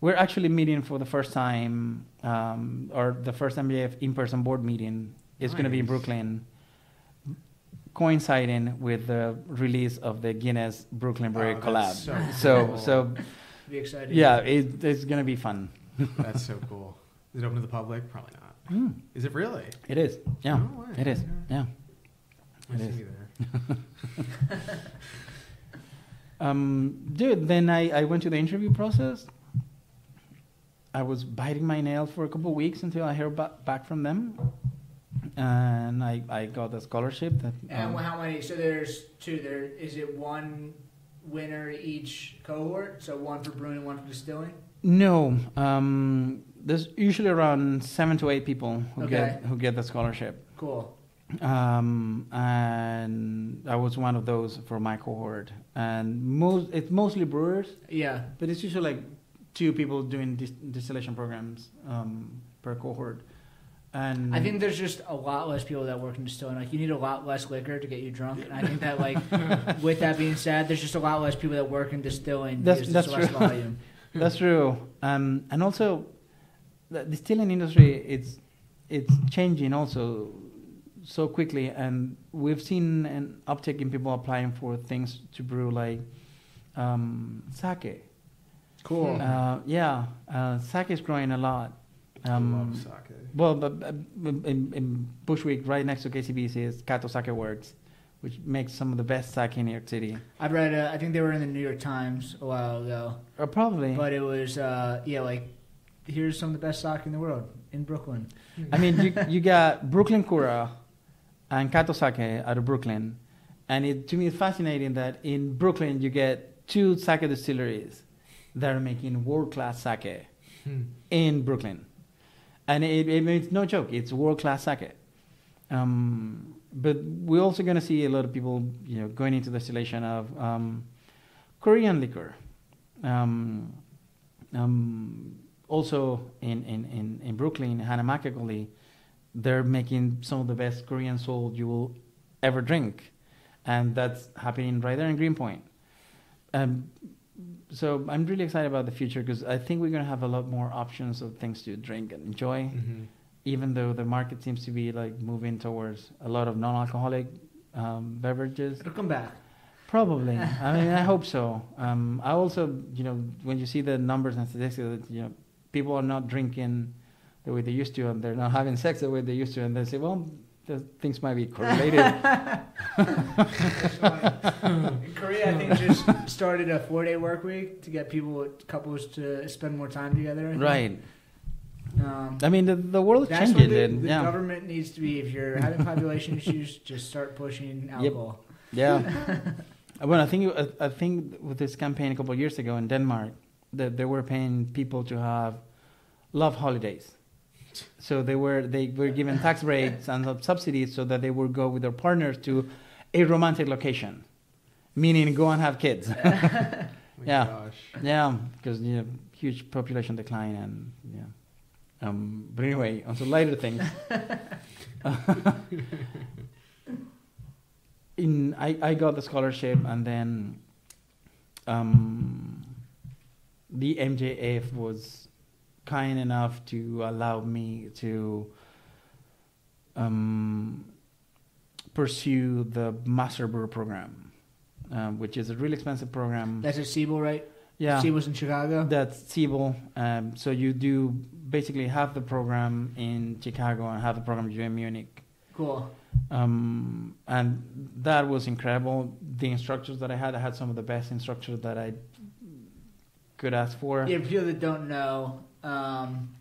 we're actually meeting for the first time, or the first MBF in-person board meeting is going to be in Brooklyn, coinciding with the release of the Guinness Brooklyn Brewery collab. So be excited. Yeah, it's going to be fun. That's so cool. Is it open to the public? Probably not. Is it really? It is. Yeah, no way. it is. Yeah. I see you there. Dude, then I went to the interview process. I was biting my nails for a couple of weeks until I heard back from them. And I got a scholarship. And how many? So there's two. Is it one winner each cohort? So one for brewing, one for distilling? No. There's usually around 7 to 8 people who get the scholarship. Cool. And I was one of those for my cohort. And it's mostly brewers. Yeah. But it's usually like 2 people doing distillation programs per cohort. And I think there's just a lot less people that work in distilling. Like, you need a lot less liquor to get you drunk. And I think that, like, with that being said, there's just a lot less people that work in distilling. That's less true. Volume. That's true. And also, the distilling industry, it's changing also so quickly, and we've seen an uptick in people applying for things to brew, like sake. Cool. Sake is growing a lot. I love sake. Well, but in Bushwick, right next to KCBC, is Kato Sake Works, which makes some of the best sake in New York City. I've read, I think they were in the New York Times a while ago. Probably. But it was, like, here's some of the best sake in the world in Brooklyn. I mean, you got Brooklyn Kura and Kato Sake out of Brooklyn. And to me, it's fascinating that in Brooklyn, you get 2 sake distilleries that are making world-class sake in Brooklyn. And it's no joke. It's world-class sake. But we're also going to see a lot of people, going into distillation of Korean liquor. Also in Brooklyn, Hanamaca Gully, they're making some of the best Korean salt you will ever drink, and that's happening right there in Greenpoint. So I'm really excited about the future because I think we're going to have a lot more options of things to drink and enjoy, even though the market seems to be like moving towards a lot of non-alcoholic beverages. It'll come back. Probably. I mean, I hope so. I also, when you see the numbers and statistics, people are not drinking the way they used to, and they're not having sex the way they used to, and they say, well, things might be correlated. In Korea, I think just started a 4-day work week to get couples to spend more time together. Right. I mean, the world is changing. That's what the government needs to be. If you're having population issues, just start pushing alcohol. Yep. Yeah. Well, I think with this campaign a couple of years ago in Denmark, that they were paying people to have love holidays. So they were given tax breaks and subsidies so that they would go with their partners to a romantic location, meaning go and have kids. Gosh. Yeah, because huge population decline and but anyway, on some lighter things. I got the scholarship, and then the MJF was kind enough to allow me to pursue the Master Brewer program, which is a really expensive program. That's at Siebel, right? Yeah. Siebel's in Chicago? That's Siebel. So you do basically half the program in Chicago and half the program you do in Munich. Cool. And that was incredible. The instructors that I had some of the best instructors that I could ask for. Yeah, for people that don't know,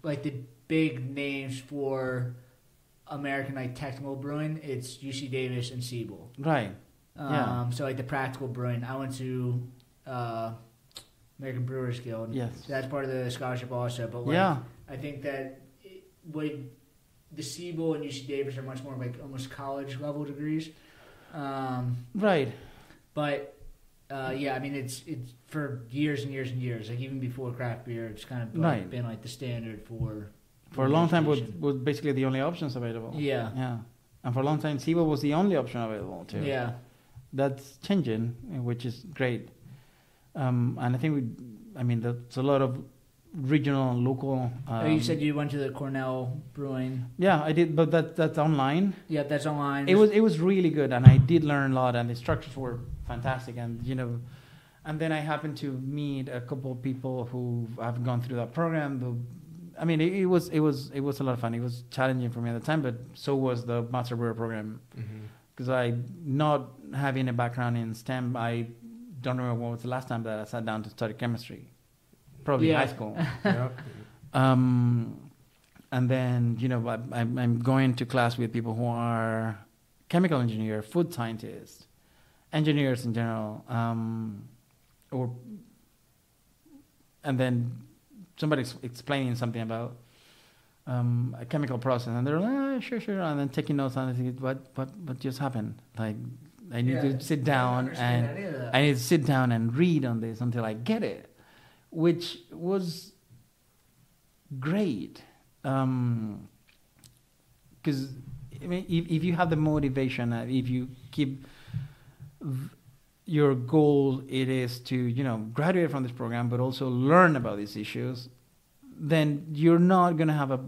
like the big names for American technical brewing, it's UC Davis and Siebel. Right. So like the practical brewing, I went to American Brewers Guild. Yes. So that's part of the scholarship also. But I think that the Siebel and UC Davis are much more like almost college level degrees. Right. But I mean it's for years and years and years. Like even before craft beer, it's kind of been like the standard for a long time was basically the only options available. Yeah. Yeah. And for a long time, Siebel was the only option available too. Yeah. That's changing, which is great. And I think that's a lot of regional and local. You said you went to the Cornell Brewing. Yeah, I did, but that's online. Yeah, that's online. It was really good, and I did learn a lot, and the instructors were fantastic, and and then I happened to meet a couple of people who have gone through that program. It was a lot of fun. It was challenging for me at the time, but so was the Master Brewer program. Because I, not having a background in STEM, I don't remember what was the last time that I sat down to study chemistry. Probably high school. And then, I'm going to class with people who are chemical engineers, food scientists, engineers in general, and then somebody's explaining something about a chemical process, and they're like, sure, and then taking notes, and I think, what just happened? Like, I need to sit down and read on this until I get it, which was great. Because if you have the motivation, if you keep your goal, it is to graduate from this program, but also learn about these issues, then you're not going to have a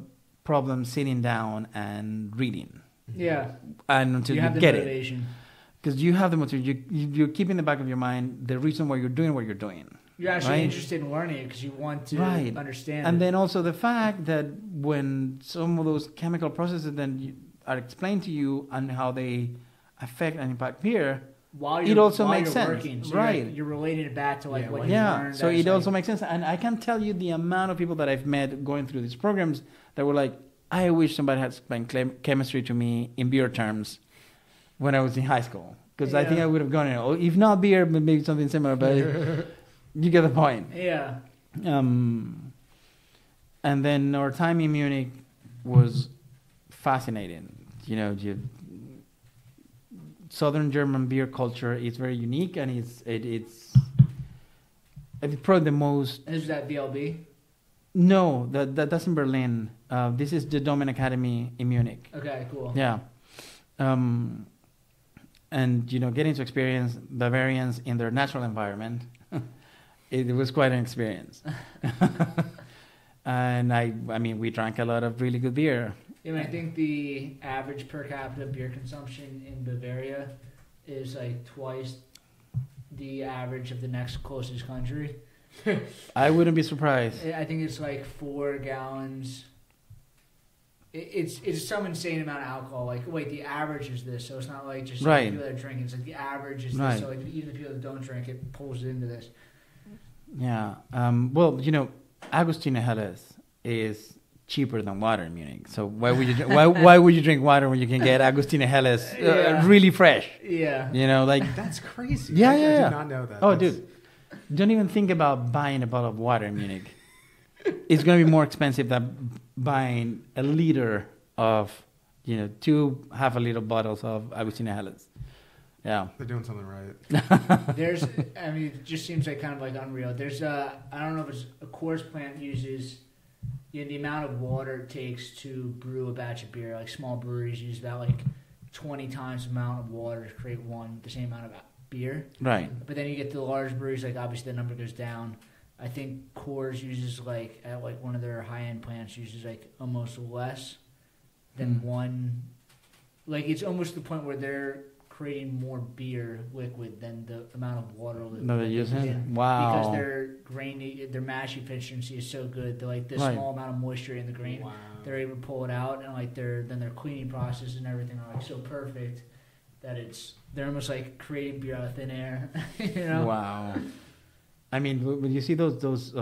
problem sitting down and reading. Yeah. And until you have get motivation. it. Because you have the motivation. You're keeping in the back of your mind the reason why you're doing what you're doing. You're actually interested in learning it because you want to understand and then also the fact that when some of those chemical processes then are explained to you and how they affect and impact beer, it also makes sense. Working. So right. You're relating it back to what you learned. So it also makes sense. And I can tell you the amount of people that I've met going through these programs that were like, I wish somebody had explained chemistry to me in beer terms when I was in high school. Because I think I would have gone, if not beer, but maybe something similar. But you get the point. Yeah. And then our time in Munich was fascinating. Southern German beer culture is very unique, and it's probably the most. Is that BLB? No, that's in Berlin. This is the Domain Academy in Munich. Okay, cool. Yeah. And getting to experience Bavarians in their natural environment, it was quite an experience. And I mean, we drank a lot of really good beer. Yeah, I think the average per capita beer consumption in Bavaria is like twice the average of the next closest country. I wouldn't be surprised. I think it's like 4 gallons. It's some insane amount of alcohol. Like, wait, the average is this, so it's not like just right. people that are drinking. It's like the average is right. this, so like even the people that don't drink, it pulls it into this. Yeah. Well, Agostino Helles is cheaper than water in Munich. So why would you why would you drink water when you can get Agostino Helles really fresh? Yeah. Like that's crazy. Yeah, I yeah. did not know that. Oh, dude, don't even think about buying a bottle of water in Munich. It's going to be more expensive than buying a liter of, 2 half-a-liter bottles of Agostino Helles. Yeah. They're doing something right. It just seems like kind of like unreal. There's I don't know if it's a Coors plant uses, the amount of water it takes to brew a batch of beer. Like small breweries use about like 20 times the amount of water to create the same amount of beer. Right. But then you get to the large breweries, like obviously the number goes down. I think Coors uses at one of their high-end plants uses like almost less than one. Like it's almost the point where they're creating more beer liquid than the amount of water they're using. Wow. Because their mash efficiency is so good. They're like small amount of moisture in the grain, wow. They're able to pull it out, and like their cleaning process and everything are like so perfect that they're almost like creating beer out of thin air. Wow. I mean, when you see those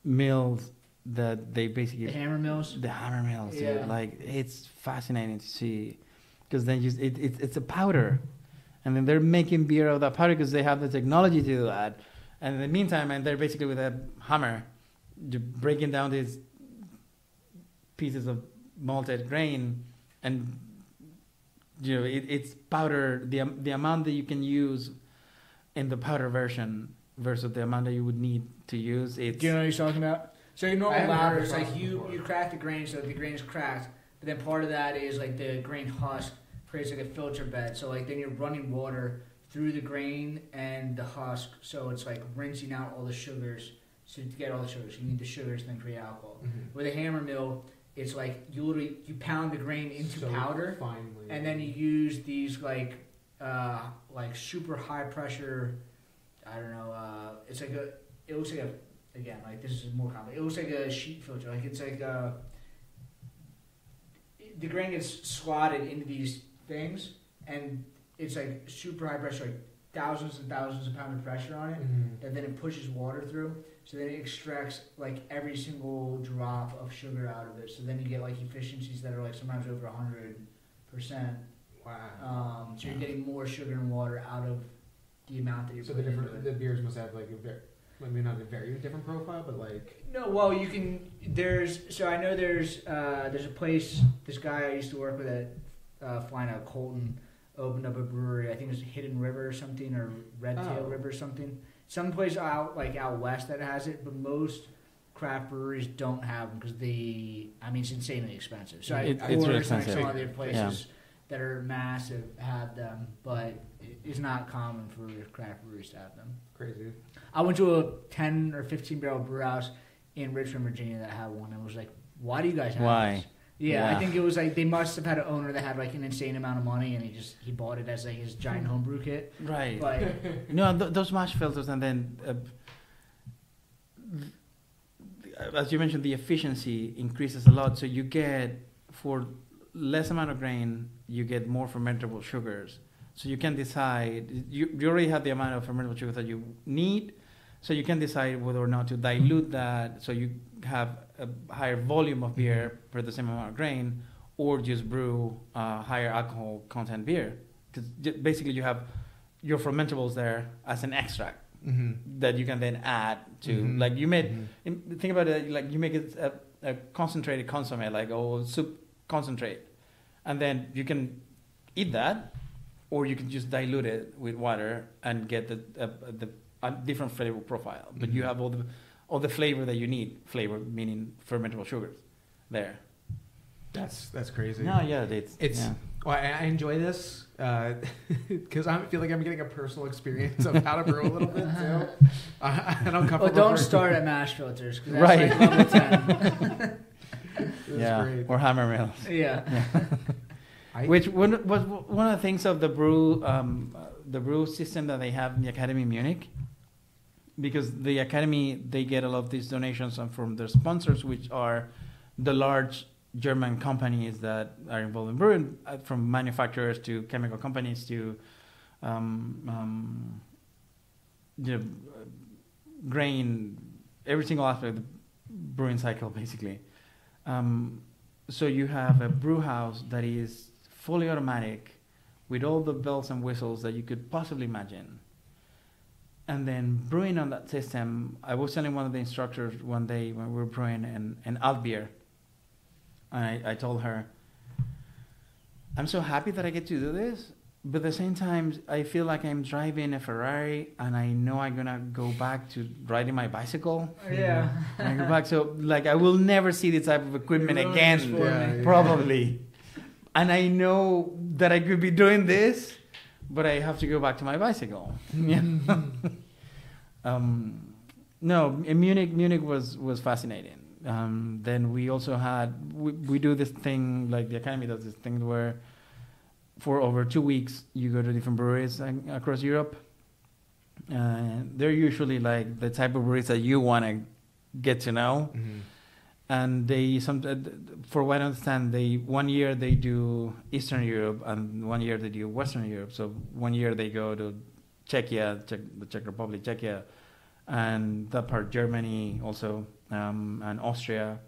mills that they basically... The hammer mills? The hammer mills, yeah. Dude. Like, it's fascinating to see. Because then it's a powder. And then they're making beer out of that powder because they have the technology to do that. And in the meantime, they're basically with a hammer breaking down these pieces of malted grain. And, it's powder. The amount that you can use in the powder version versus the amount that you would need to use. Do you know what you're talking about? So your normal lauter is like you crack the grain so the grain is cracked, but then part of that is like the grain husk creates like a filter bed. So like then you're running water through the grain and the husk, so it's like rinsing out all the sugars. So to get all the sugars, you need the sugars and then create alcohol. Mm-hmm. With a hammer mill, it's like you pound the grain into powder, finely, and then you use these like super high pressure. I don't know. It looks like again, like this is more common. It looks like a sheet filter. Like it's like the grain gets slotted into these things, and it's like super high pressure, like thousands and thousands of pounds of pressure on it, mm-hmm. and then it pushes water through. So then it extracts like every single drop of sugar out of it. So then you get like efficiencies that are like sometimes over 100%. Wow. So you're getting more sugar and water out of the amount that you're putting into it. The beers must have like maybe not a very different profile, but like... No, well, you can... I know there's a place, this guy I used to work with at flying out of Colton opened up a brewery. I think it was Hidden River or something, or Red Tail River or something. Some place out west that has it, but most craft breweries don't have them because it's insanely expensive. So it's really expensive. Some other places that are massive have them, but it's not common for craft breweries to have them. Crazy. I went to a 10 or 15 barrel brew house in Richmond, Virginia that had one, and was like, "Why do you guys have this?" Yeah, I think it was like they must have had an owner that had like an insane amount of money, and he bought it as like his giant homebrew kit. Right. But those mash filters, and then as you mentioned, the efficiency increases a lot. So you get, for less amount of grain, you get more fermentable sugars. So you can decide, you already have the amount of fermentable sugar that you need, so you can decide whether or not to dilute that so you have a higher volume of beer for the same amount of grain, or just brew higher alcohol content beer. Because basically you have your fermentables there as an extract, that you can then add to, like you made, think about it, like you make it a concentrated consommé, like soup concentrate, and then you can eat that, or you can just dilute it with water and get a different flavor profile. But you have all the flavor that you need, flavor meaning fermentable sugars there. That's crazy. No, yeah, it's yeah. Well, I enjoy this because I feel like I'm getting a personal experience of how to brew a little bit too. I don't come. Well, don't start at mash filters, cause that's right? Like level 10. Yeah, great. or hammer mills. Yeah. Which was one of the things of the brew system that they have in the Academy in Munich, because the Academy, they get a lot of these donations from their sponsors, which are the large German companies that are involved in brewing, from manufacturers to chemical companies to grain, every single aspect of the brewing cycle, basically. So you have a brew house that is fully automatic with all the bells and whistles that you could possibly imagine. And then brewing on that system, I was telling one of the instructors one day when we were brewing an alt beer, and I told her, I'm so happy that I get to do this, but at the same time, I feel like I'm driving a Ferrari, and I know I'm going to go back to riding my bicycle. Yeah. And I go back, so like I will never see this type of equipment again, probably. And I know that I could be doing this, but I have to go back to my bicycle. No, in Munich was fascinating. Then we also had, we do this thing, like the Academy does this thing where for over 2 weeks you go to different breweries across Europe. They're usually like the type of breweries that you want to get to know. And they, for what I understand, 1 year they do Eastern Europe and 1 year they do Western Europe. So 1 year they go to Czechia, the Czech Republic, Czechia, and that part, Germany also, and Austria.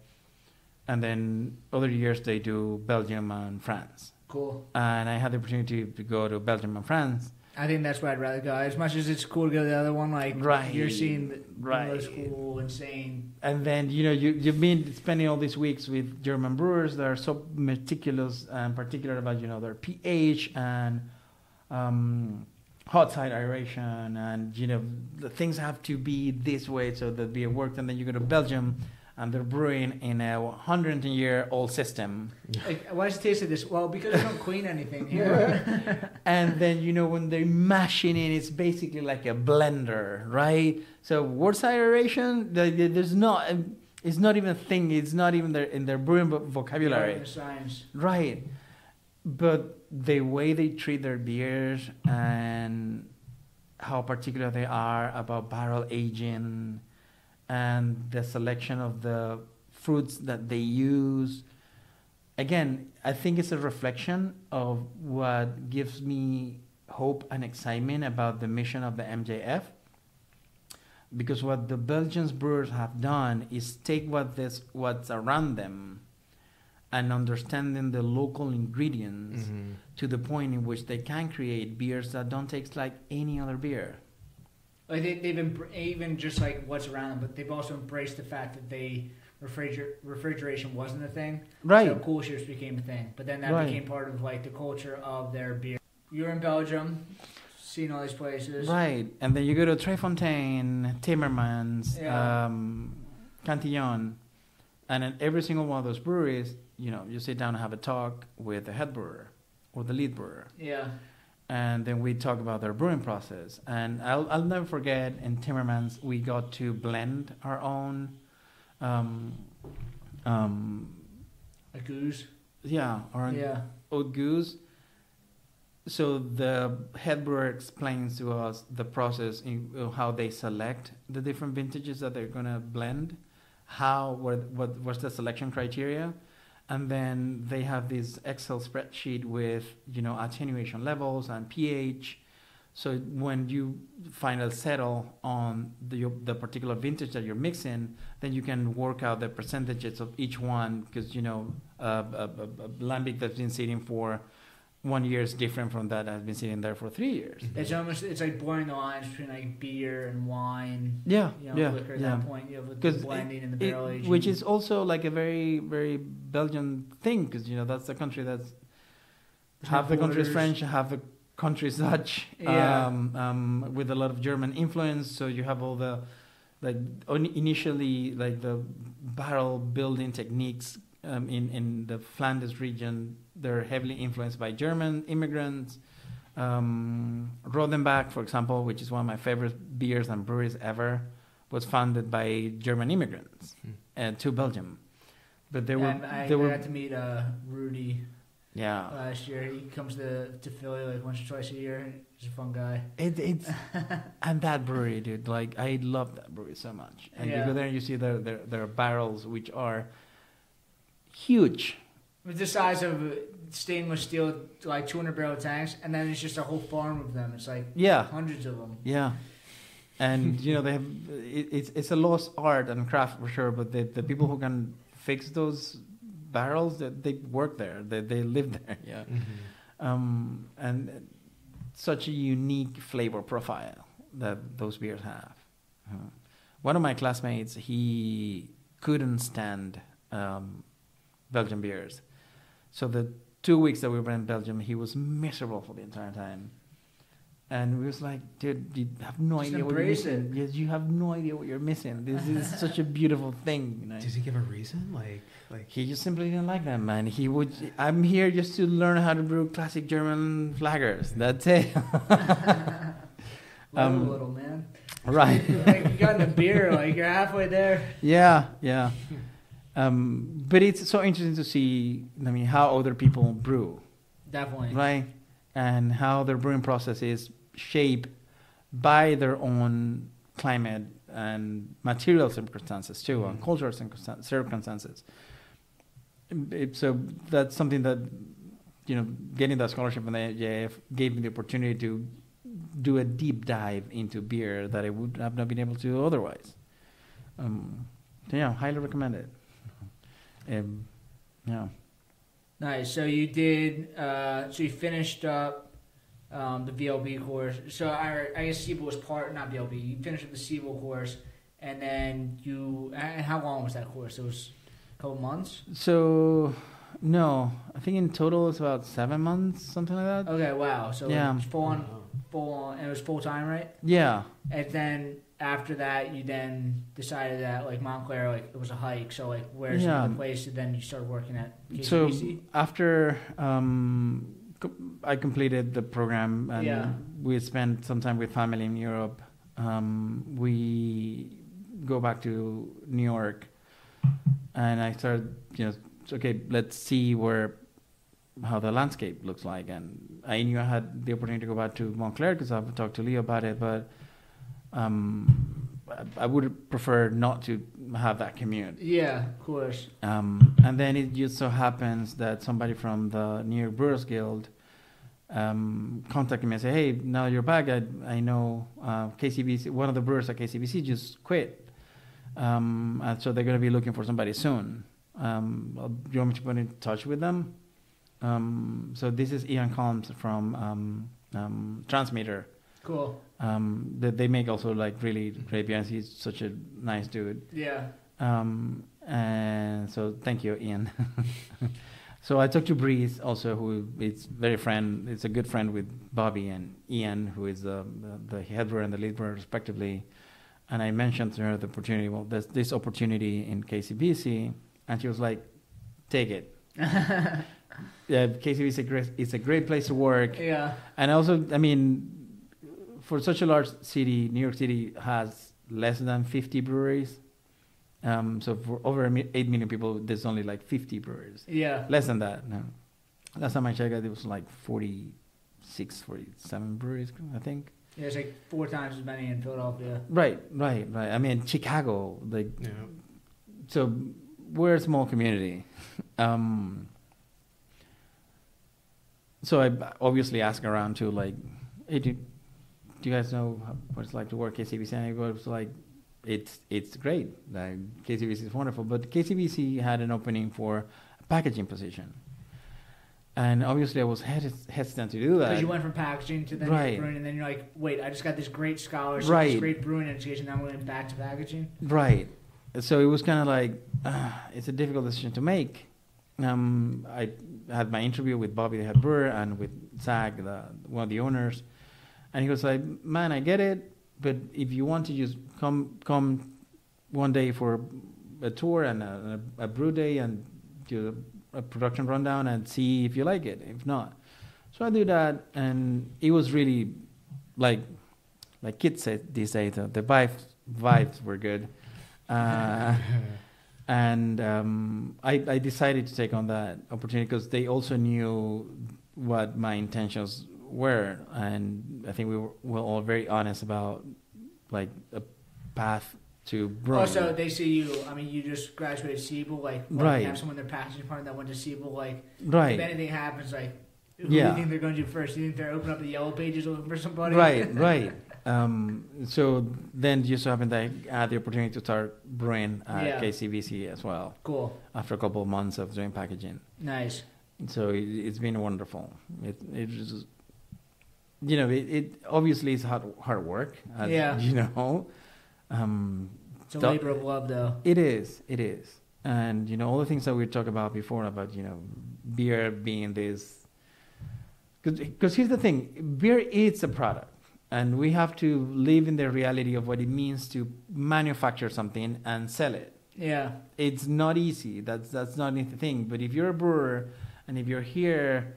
And then other years they do Belgium and France. Cool. And I had the opportunity to go to Belgium and France. I think that's where I'd rather go. As much as it's cool to go to the other one, like you're seeing the most cool, insane. And then you've been spending all these weeks with German brewers that are so meticulous and particular about their pH and hot side aeration, and the things have to be this way so that it works. And then you go to Belgium, and they're brewing in a 110-year-old system. Like, why does it taste like this? Well, because we don't clean anything here. And then, when they're mashing it, it's basically like a blender, right? So wort side aeration, it's not even a thing. It's not even in their brewing vocabulary. Science. Right. But the way they treat their beers and how particular they are about barrel aging and the selection of the fruits that they use. Again, I think it's a reflection of what gives me hope and excitement about the mission of the MJF. Because what the Belgian brewers have done is take what's around them and understanding the local ingredients to the point in which they can create beers that don't taste like any other beer. Like they've even just like what's around them, but they've also embraced the fact that refrigeration wasn't a thing. Right. So cool ships became a thing, but then that became part of like the culture of their beer. You're in Belgium, seeing all these places. Right, and then you go to Trefontaine, Timmermans, Cantillon, and in every single one of those breweries, you sit down and have a talk with the head brewer or the lead brewer. Yeah. And then we talk about their brewing process. And I'll never forget, in Timmermans, we got to blend our own... a goose? Yeah, our oat goose. So the head brewer explains to us the process, in how they select the different vintages that they're going to blend, what's the selection criteria. And then they have this Excel spreadsheet with, attenuation levels and pH. So when you finally settle on the particular vintage that you're mixing, then you can work out the percentages of each one. Because, lambic that's been sitting for 1 year is different from that has been sitting there for 3 years. It's like blurring the lines between like beer and wine. Yeah, liquor at that point. With the blending and the barrel aging, which is also like a very, very Belgian thing, because that's the country that's half the country is French, half the country is Dutch, with a lot of German influence. So you have all the initially the barrel building techniques in the Flanders region. They're heavily influenced by German immigrants. Rodenbach, for example, which is one of my favorite beers and breweries ever, was founded by German immigrants to Belgium. But I got to meet Rudy. Yeah. Last year, he comes to Philly like once or twice a year. He's a fun guy. It's and that brewery, dude. Like, I love that brewery so much. And you go there and you see their barrels, which are huge. With the size of stainless steel, like 200 barrel tanks, and then it's just a whole farm of them. It's like hundreds of them. Yeah. And they have it's a lost art and craft for sure. But the people who can fix those barrels, that they work there, they live there. Yeah. Mm-hmm. And such a unique flavor profile that those beers have. One of my classmates, he couldn't stand Belgian beers. So the 2 weeks that we were in Belgium, he was miserable for the entire time. And we was like, dude, you have no idea what you're missing. Yes, you have no idea what you're missing. This is such a beautiful thing. Does he give a reason? Like he just simply didn't like them, man. I'm here just to learn how to brew classic German lagers. That's it. A little, man. Right. Like you got in a beer, like you're halfway there. Yeah. But it's so interesting to see, how other people brew. Definitely. Right? And how their brewing process is shaped by their own climate and material circumstances too, and cultural circumstances. So that's something that, getting that scholarship from the AJF gave me the opportunity to do a deep dive into beer that I would have not been able to otherwise. Highly recommend it. Nice. So you did. So you finished up the VLB course. So I guess Siebel was not VLB. You finished up the Siebel course, and then And how long was that course? It was a couple months. So, no, I think in total it's about 7 months, something like that. Okay. Wow. So it was full on, and it was full time, right? Yeah. And then after that, you then decided that like Montclair, like it was a hike. So like, where's the place? And then you started working at KCBC? So after I completed the program and we spent some time with family in Europe, we go back to New York, and I started, okay, let's see how the landscape looks like. And I knew I had the opportunity to go back to Montclair because I've talked to Leo about it, but I would prefer not to have that commute. Yeah, of course. And then it just so happens that somebody from the New York Brewers Guild contacted me and said, hey, now you're back. I know KCBC, one of the brewers at KCBC just quit. And so they're going to be looking for somebody soon. Do you want me to put in touch with them? So this is Ian Combs from Transmitter. Cool. They make also like really great beers. He's such a nice dude. Yeah. And so thank you, Ian. So I talked to Breeze also, who is it's a good friend with Bobby and Ian, who is the head brewer and the lead brewer respectively. And I mentioned to her the opportunity. Well, there's this opportunity in KCBC, and she was like, "Take it." Yeah, KCBC is a great place to work. Yeah. And also, for such a large city, New York City has less than 50 breweries. So for over 8 million people, there's only like 50 breweries. Yeah. Less than that. No. Last time I checked, it was like 46, 47 breweries, I think. Yeah, it's like 4 times as many in Philadelphia. Right. Chicago, so we're a small community. So I obviously asked around to like, hey, do you guys know what it's like to work at KCBC? And it was like, it's great. Like, KCBC is wonderful. But KCBC had an opening for a packaging position. And obviously I was hesitant to do that. Because you went from packaging to then brewing, and then you're like, wait, I just got this great scholarship, this great brewing education, now I'm going back to packaging. Right. So it was kind of like, it's a difficult decision to make. I had my interview with Bobby, the head brewer, and with Zach, one of the owners. And he was like, man, I get it, but if you want to just come one day for a tour and a brew day and do a production rundown and see if you like it. If not, so I do that, and it was really like kids say these days. The vibes were good, and I decided to take on that opportunity because they also knew what my intentions were, and I think we were all very honest about like a path to Brewing. Also, they see you. I mean, you just graduated Siebel. Like, you have someone in their packaging department that went to Siebel. Like, if anything happens, like, who do you think they're going to do first? Do you think they're opening up the yellow pages looking for somebody? Right. So then just so happened that I had the opportunity to start brewing at KCBC as well. Cool. After a couple of months of doing packaging. Nice. So it's been wonderful. It just, it obviously is hard work. As you know. It's a labor of love, though. It is. And, all the things that we talked about before about, beer being this. Because here's the thing. Beer is a product. And we have to live in the reality of what it means to manufacture something and sell it. Yeah. It's not easy. That's not the thing. But if you're a brewer and if you're here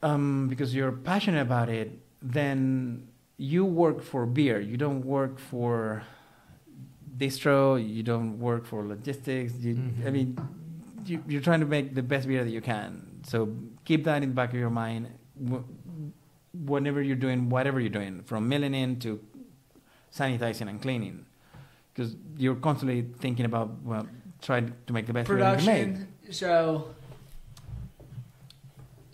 because you're passionate about it, then you work for beer. You don't work for distro. You don't work for logistics. I mean, you're trying to make the best beer that you can. So keep that in the back of your mind whenever you're doing whatever you're doing, from milling in to sanitizing and cleaning, because you're constantly thinking about trying to make the best production. Beer you can make. So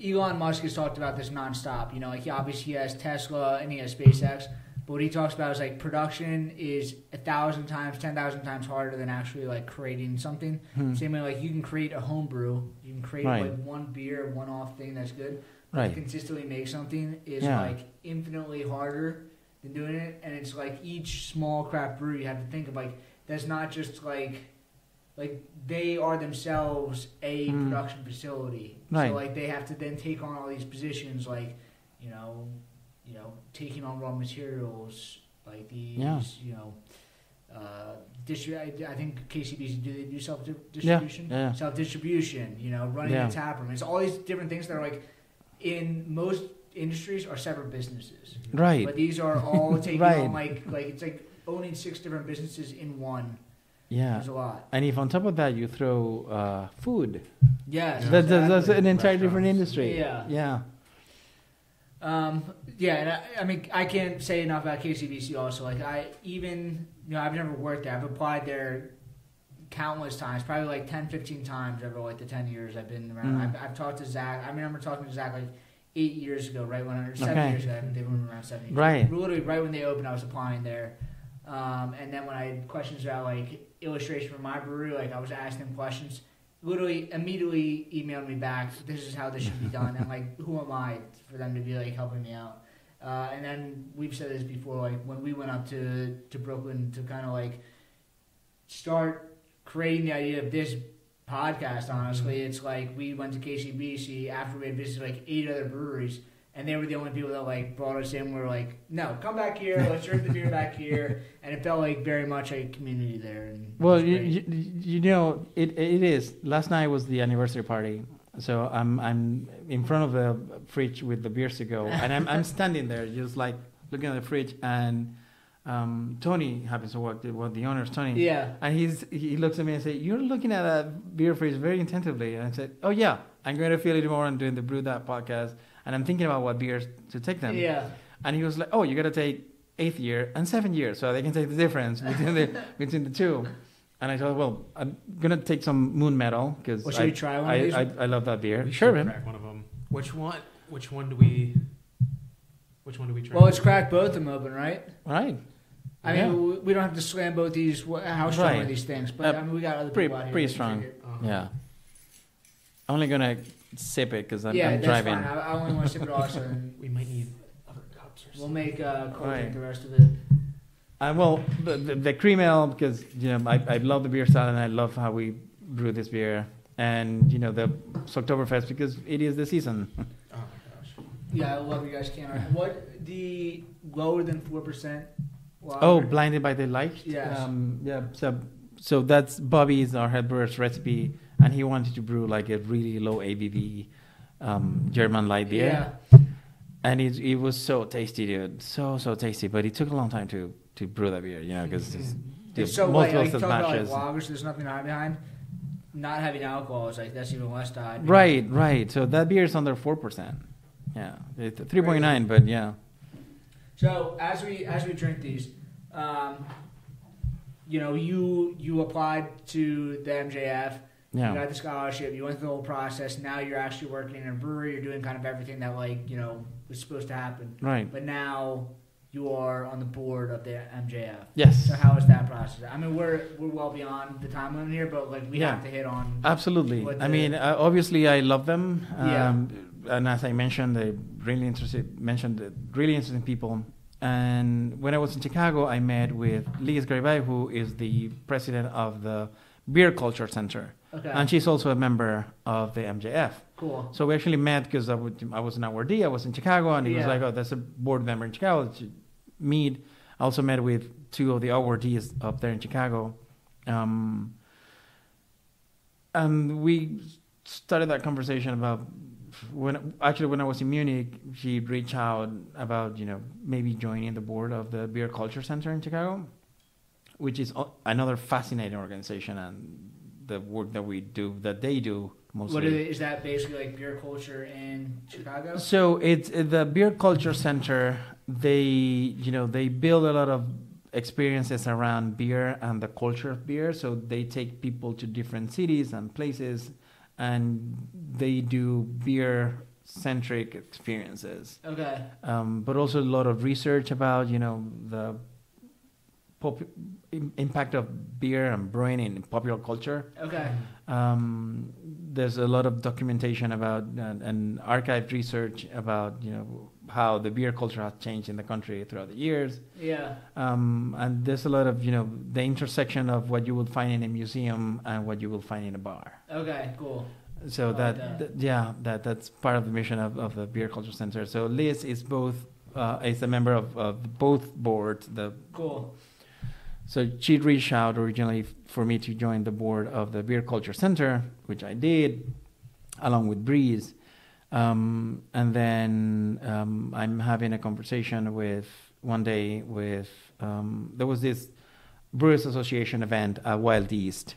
Elon Musk has talked about this nonstop. Like he has Tesla and he has SpaceX, but what he talks about is like production is 1,000 times, 10,000 times harder than actually like creating something. Same way, like you can create a home brew, you can create like one beer, one-off thing that's good. But to consistently make something is like infinitely harder than doing it, and it's like each small craft brewery you have to think of like that's not just like they are themselves a production facility. Right. So like they have to then take on all these positions like taking on raw materials like these I think KCBC they do self-distribution? Self-distribution, running a tap room. It's all these different things that are like in most industries are separate businesses. Right. But these are all taking on like it's like owning 6 different businesses in one. Yeah. There's a lot. And if on top of that you throw food. Yes. That's an entirely different industry. Yeah. And I mean, I can't say enough about KCBC also. Like I've never worked there. I've applied there countless times, probably like 10, 15 times over like the 10 years I've been around. I've talked to Zach. I remember talking to Zach like 8 years ago, right when 7 years ago. They've been around 7 years. Right. Literally right when they opened, I was applying there. And then when I had questions about like illustration for my brewery, like I was asking them questions. Literally immediately emailed me back, this is how this should be done. And like, who am I for them to be like helping me out? And then we've said this before, like when we went up to Brooklyn to kind of like start creating the idea of this podcast, honestly, it's like we went to KCBC after we had visited like 8 other breweries, and they were the only people that like brought us in. We were like, no, come back here, let's drink the beer back here, and it felt like very much a community there. And well, it is. Last night was the anniversary party, so I'm in front of the fridge with the beers to go, and I'm standing there just like looking at the fridge, and Tony happens to work, the owner's Tony. Yeah. And he looks at me and says, "You're looking at that beer fridge very intensively." And I said, "Oh yeah, I'm going to feel it more on doing the Brew That podcast, and I'm thinking about what beers to take them." Yeah. And he was like, "Oh, you got to take 8th year and 7th year, so they can take the difference between the two." And I thought, well, I'm gonna take some Moon Metal because should we try one of these? I love that beer. Sure, man. Crack one of them. Which one do we try? Well, let's crack both of them open, right? Right. I mean, we don't have to slam both these. How strong are these things? But I mean, we got other people out here. Pretty strong. Uh-huh. Yeah. I'm only gonna sip it because I'm that's driving. fine. I only want to sip it all, so we might need other cups or something. we'll make Cole Right. drink the rest of it. Well, the cream ale, because I love the beer style and I love how we brew this beer, and the Oktoberfest because it is the season. Oh my gosh. Yeah, I love you guys. What the lower than 4%? Oh, blinded by the light. Yes. So that's Bobby's, our head brewer's recipe, and he wanted to brew like a really low ABV German light beer. Yeah. And it was so tasty, dude. So tasty, but it took a long time to brew that beer, because It's so most like of you the talk about like batches. lagers, there's nothing to hide behind. Not having alcohol is like that's even less to hide Right. So that beer is under 4%. Yeah, it's 3.9, but yeah. So as we drink these, you applied to the MJF. Yeah. You got the scholarship. You went through the whole process. Now you're actually working in a brewery. You're doing kind of everything that was supposed to happen. Right. But now you are on the board of the MJF. Yes. So how is that process? I mean, we're well beyond the time limit here, but we have to hit on. Absolutely. Obviously, I love them. And as I mentioned, the really interesting people. And when I was in Chicago, I met with Liz Garibay, who is the president of the Beer Culture Center. Okay. And she's also a member of the MJF. Cool. So we actually met because I was an awardee. I was in Chicago, and he was like, "Oh, that's a board member in Chicago. Let's meet." I also met with two of the awardees up there in Chicago. And we started that conversation about when I was in Munich, she reached out about, maybe joining the board of the Beer Culture Center in Chicago, which is another fascinating organization, and the work that they do mostly. Is that basically like beer culture in Chicago? So it's the Beer Culture Center. They build a lot of experiences around beer and the culture of beer. So they take people to different cities and places, and they do beer-centric experiences. Okay. But also a lot of research about the impact of beer and brewing in popular culture. Okay. There's a lot of documentation about and archived research about how the beer culture has changed in the country throughout the years. Yeah. And there's a lot of the intersection of what you will find in a museum and what you will find in a bar. Okay. Cool. So that's part of the mission of the Beer Culture Center. So Liz is a member of both boards. Cool. So she reached out originally for me to join the board of the Beer Culture Center, which I did, along with Breeze. And then I'm having a conversation one day with, there was this Brewers Association event at Wild East.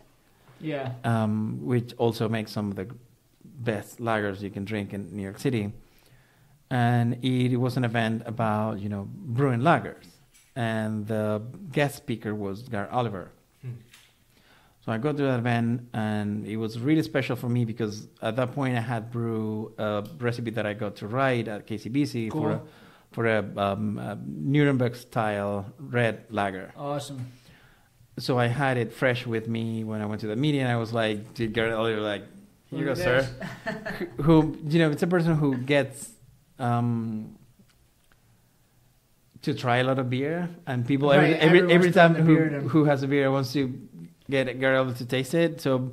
Yeah. Which also makes some of the best lagers you can drink in New York City. And it was an event about, brewing lagers. And the guest speaker was Gar Oliver. So I go to that event, and it was really special for me because at that point I had brewed a recipe that I got to write at KCBC for a Nuremberg-style red lager. Awesome. So I had it fresh with me when I went to the meeting. I was like, to Garrett Oliver, like, here you go, sir. Who, it's a person who gets to try a lot of beer, and people every time who has a beer wants to get Garrett Oliver to taste it. So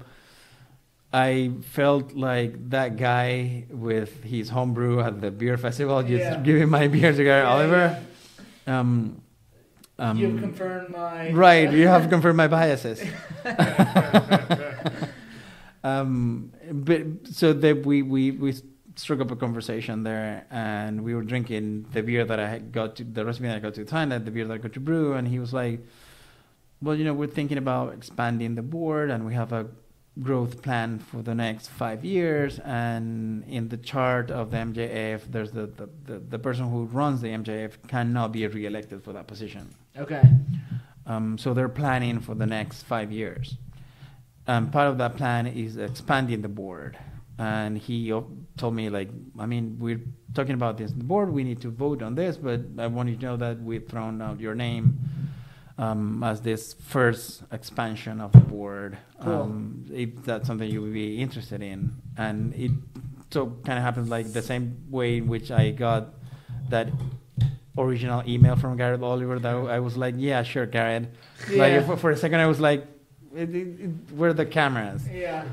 I felt like that guy with his homebrew at the beer festival, just giving my beer to Garrett Oliver. Yeah. You've confirmed my... Right, you have confirmed my biases. But so that we struck up a conversation there, and we were drinking the beer that the recipe that I got to Thailand, the beer that I got to brew, and he was like, well, we're thinking about expanding the board, and we have a growth plan for the next 5 years, and in the chart of the MJF, there's the person who runs the MJF cannot be re-elected for that position. Okay. So they're planning for the next 5 years. Part of that plan is expanding the board. And he told me, we're talking about this in the board. We need to vote on this, but I want you to know that we've thrown out your name as this first expansion of the board. Cool. If that's something you would be interested in. And it so kind of happens like the same way in which I got that original email from Garrett Oliver that I was like, yeah, sure, Garrett. Yeah. Like for a second I was like, where are the cameras? Yeah.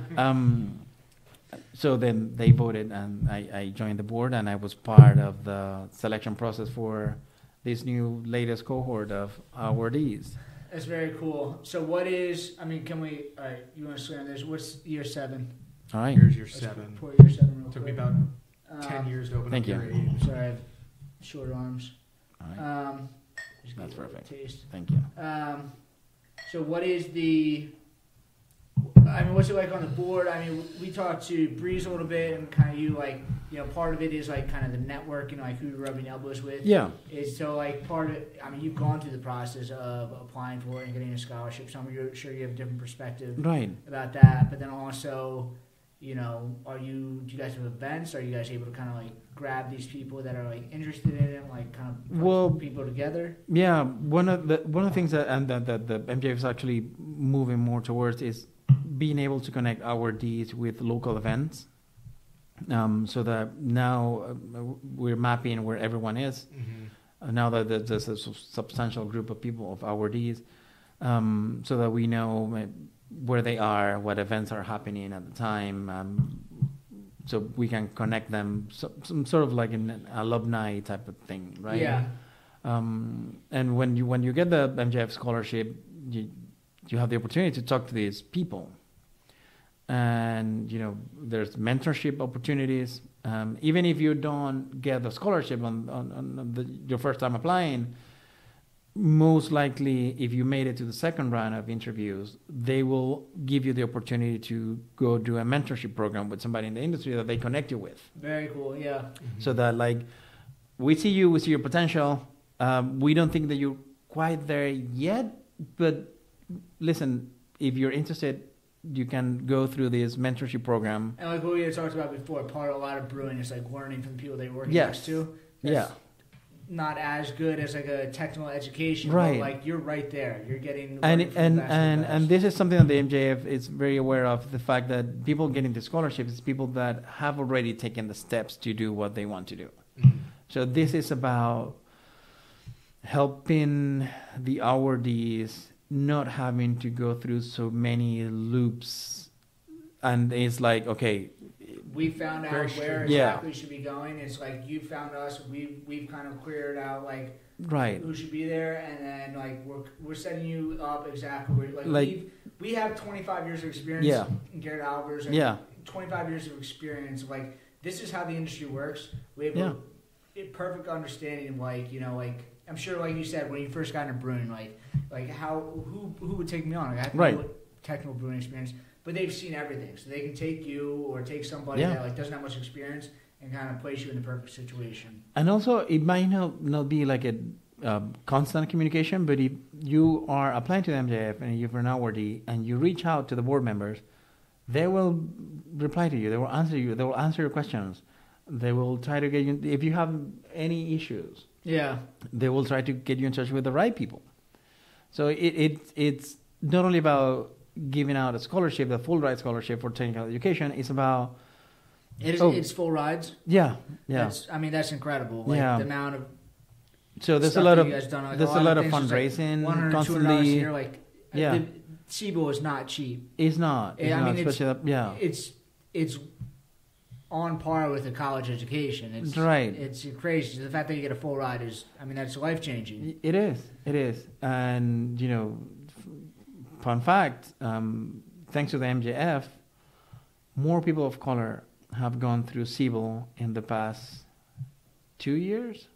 So then they voted and I joined the board and I was part of the selection process for this new latest cohort of awardees. That's very cool. So what is, I mean, can we, all right, you want to slam this? What's year 7? All right. Here's your Let's 7. Pour year 7 real Took quick. me about 10 years to open Thank up you. your 8. Sorry, I have short arms. All right. Just That's give it a perfect. Taste. Thank you. So what is what's it like on the board? I mean, we talked to Breeze a little bit, and kind of you like, you know, part of it is like kind of the networking, like who you're rubbing elbows with. Yeah. Is so like part of it, I mean, you've gone through the process of applying for it and getting a scholarship. So I'm sure you have a different perspective Right. about that. But then also, you know, do you guys have events? Are you guys able to kind of like grab these people that are like interested in it, like kind of put people together? Yeah, one of the things that the MJF is actually moving more towards is being able to connect awardees with local events, so that now we're mapping where everyone is. Mm-hmm. Now that there's a substantial group of people of awardees, so that we know where they are, what events are happening at the time. So we can connect them, some sort of like an alumni type of thing, right? Yeah. And when you get the MJF scholarship, you have the opportunity to talk to these people, and you know there's mentorship opportunities. Even if you don't get the scholarship on your first time applying, most likely if you made it to the second round of interviews, they will give you the opportunity to go do a mentorship program with somebody in the industry that they connect you with. Very cool. Yeah. Mm-hmm. So that like, we see your potential. We don't think that you're quite there yet, but listen, if you're interested, you can go through this mentorship program. And like what we had talked about before, part of a lot of brewing is like learning from the people they work next Yes. to. Yeah. Not as good as like a technical education, Right. but like you're right there. You're getting And learning from the best of the and best. this is something that the MJF is very aware of, the fact that people getting the scholarships is people that have already taken the steps to do what they want to do. Mm-hmm. So this is about helping the awardees not having to go through so many loops. And it's like, okay, we found out Very where true. exactly we should be going. It's like you found us. We've kind of cleared out like right. who should be there, and then like we're setting you up exactly where Like- we have 25 years of experience. Yeah. In Garrett Albers. Yeah. 25 years of experience. Like this is how the industry works. We have Yeah. a perfect understanding of like, you know, like I'm sure like you said when you first got into brewing, like how who would take me on? Like, I have Right. no technical brewing experience, but they've seen everything, so they can take you or take somebody Yeah. that like doesn't have much experience and kind of place you in the perfect situation. And also, it might not be like a constant communication, but if you are applying to the MJF and you're an awardee and you reach out to the board members, they will reply to you. They will answer you. They will answer your questions. They will try to get you. If you have any issues, Yeah. they will try to get you in touch with the right people. So it's not only about giving out a scholarship, the full ride scholarship for technical education. It's about It's full rides. yeah. That's incredible. Like Yeah. the amount of So there's a stuff lot that of you guys done, like, there's a lot of things is, like, fundraising $100, $200 a constantly. year. Like Yeah. the SIBO is not cheap. It's not. It's I not, mean, it's- especially yeah. It's on par with a college education. It's Right. It's crazy. The fact that you get a full ride is, that's life changing. It is, and you know, fun fact. Thanks to the MJF, more people of color have gone through CIBL in the past 2 years.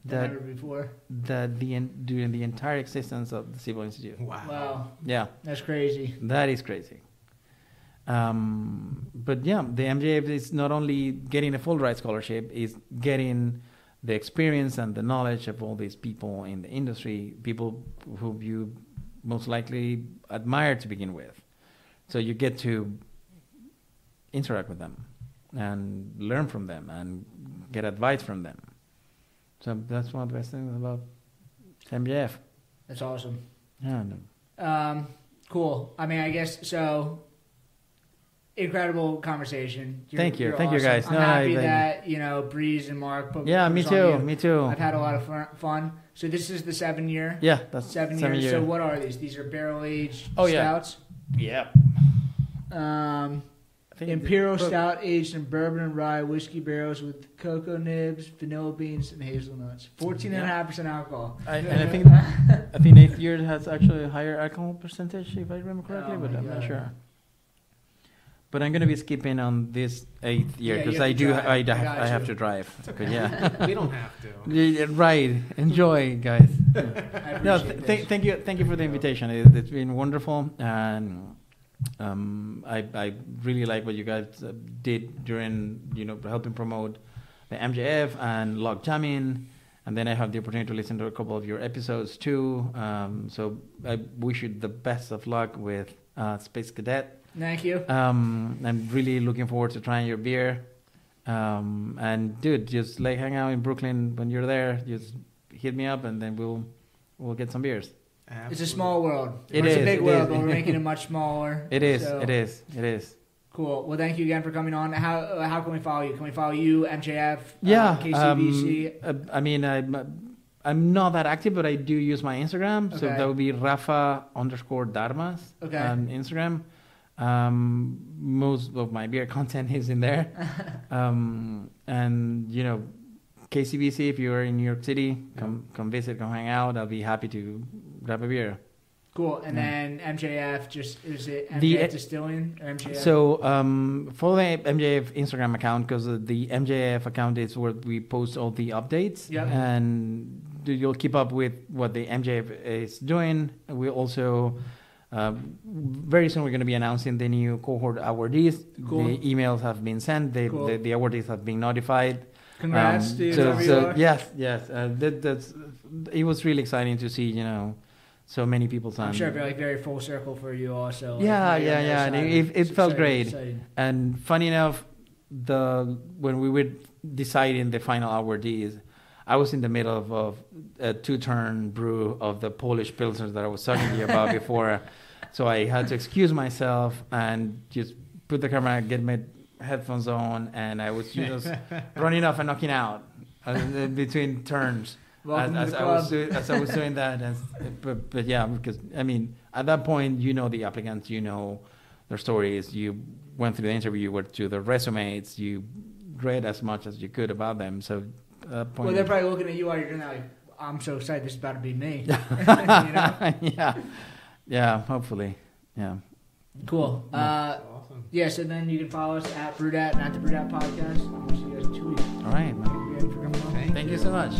That Never before. during the entire existence of the CIBL Institute. Wow, Yeah, that's crazy. that is crazy. But yeah, the MJF is not only getting a full ride scholarship, is getting the experience and the knowledge of all these people in the industry, people who you most likely admire to begin with. So you get to interact with them and learn from them and get advice from them. So that's one of the best things about MJF. That's awesome. Yeah. No. Cool. I mean, I guess so. Incredible conversation. Thank you awesome. guys. I'm happy that Breeze and Mark put me us too. on you. Me too. I've had a lot of fun. So this is the 7 year. Yeah, that's 7 years. So what are these? These are barrel aged stouts. Yeah. Imperial stout aged in bourbon and rye whiskey barrels with cocoa nibs, vanilla beans, and hazelnuts. 14.5% alcohol. And I think 8th year has actually a higher alcohol percentage, if I remember correctly, but I'm not sure. But I'm going to be skipping on this 8th year because I have to drive. But yeah, we don't have to. Right. Enjoy, guys. No, thank you for the invitation. It's been wonderful, and I really like what you guys did during helping promote the MJF and log jamming, and then I have the opportunity to listen to a couple of your episodes too. So I wish you the best of luck with Space Cadet. Thank you. I'm really looking forward to trying your beer. And dude, just hang out in Brooklyn when you're there. Just hit me up, and then we'll get some beers. Absolutely. It's a small world. It's a big world, but we're making it much smaller. It is. So. It is. Cool. Well, thank you again for coming on. How can we follow you? Can we follow you, MJF, KCBC? I mean, I'm not that active, but I do use my Instagram. Okay. So that would be Rafa_D'Armas on Instagram. Most of my beer content is in there. And KCBC, if you're in New York City, come visit, come hang out. I'll be happy to grab a beer. Cool. And then MJF, is it MJF Distilling or MJF? So follow the MJF Instagram account, because the MJF account is where we post all the updates. Yep. And you'll keep up with what the MJF is doing. We also... very soon we're going to be announcing the new cohort awardees. Cool. The emails have been sent. The awardees have been notified. Congrats to you. Yes. It was really exciting to see, so many people sign. I'm sure it'll be very full circle for you also. Yeah. It felt great. Exciting. And funny enough, when we were deciding the final awardees, I was in the middle of a 2-turn brew of the Polish Pilsner that I was talking to you about before. So I had to excuse myself and just put the camera, get my headphones on, and I was just running off and knocking out between turns as I was doing that. But yeah, because, I mean, at that point, the applicants, their stories, you went through the interview, you went through their resumes, you read as much as you could about them. So well, they're probably looking at you while you're doing that like, I'm so excited this is about to be me. Yeah, hopefully. Yeah. Cool. Awesome. Yeah, so then you can follow us at Brewdat and at the Brewdat Podcast. We'll see you guys in 2 weeks. All right. Thank you for coming on. Thank you so much.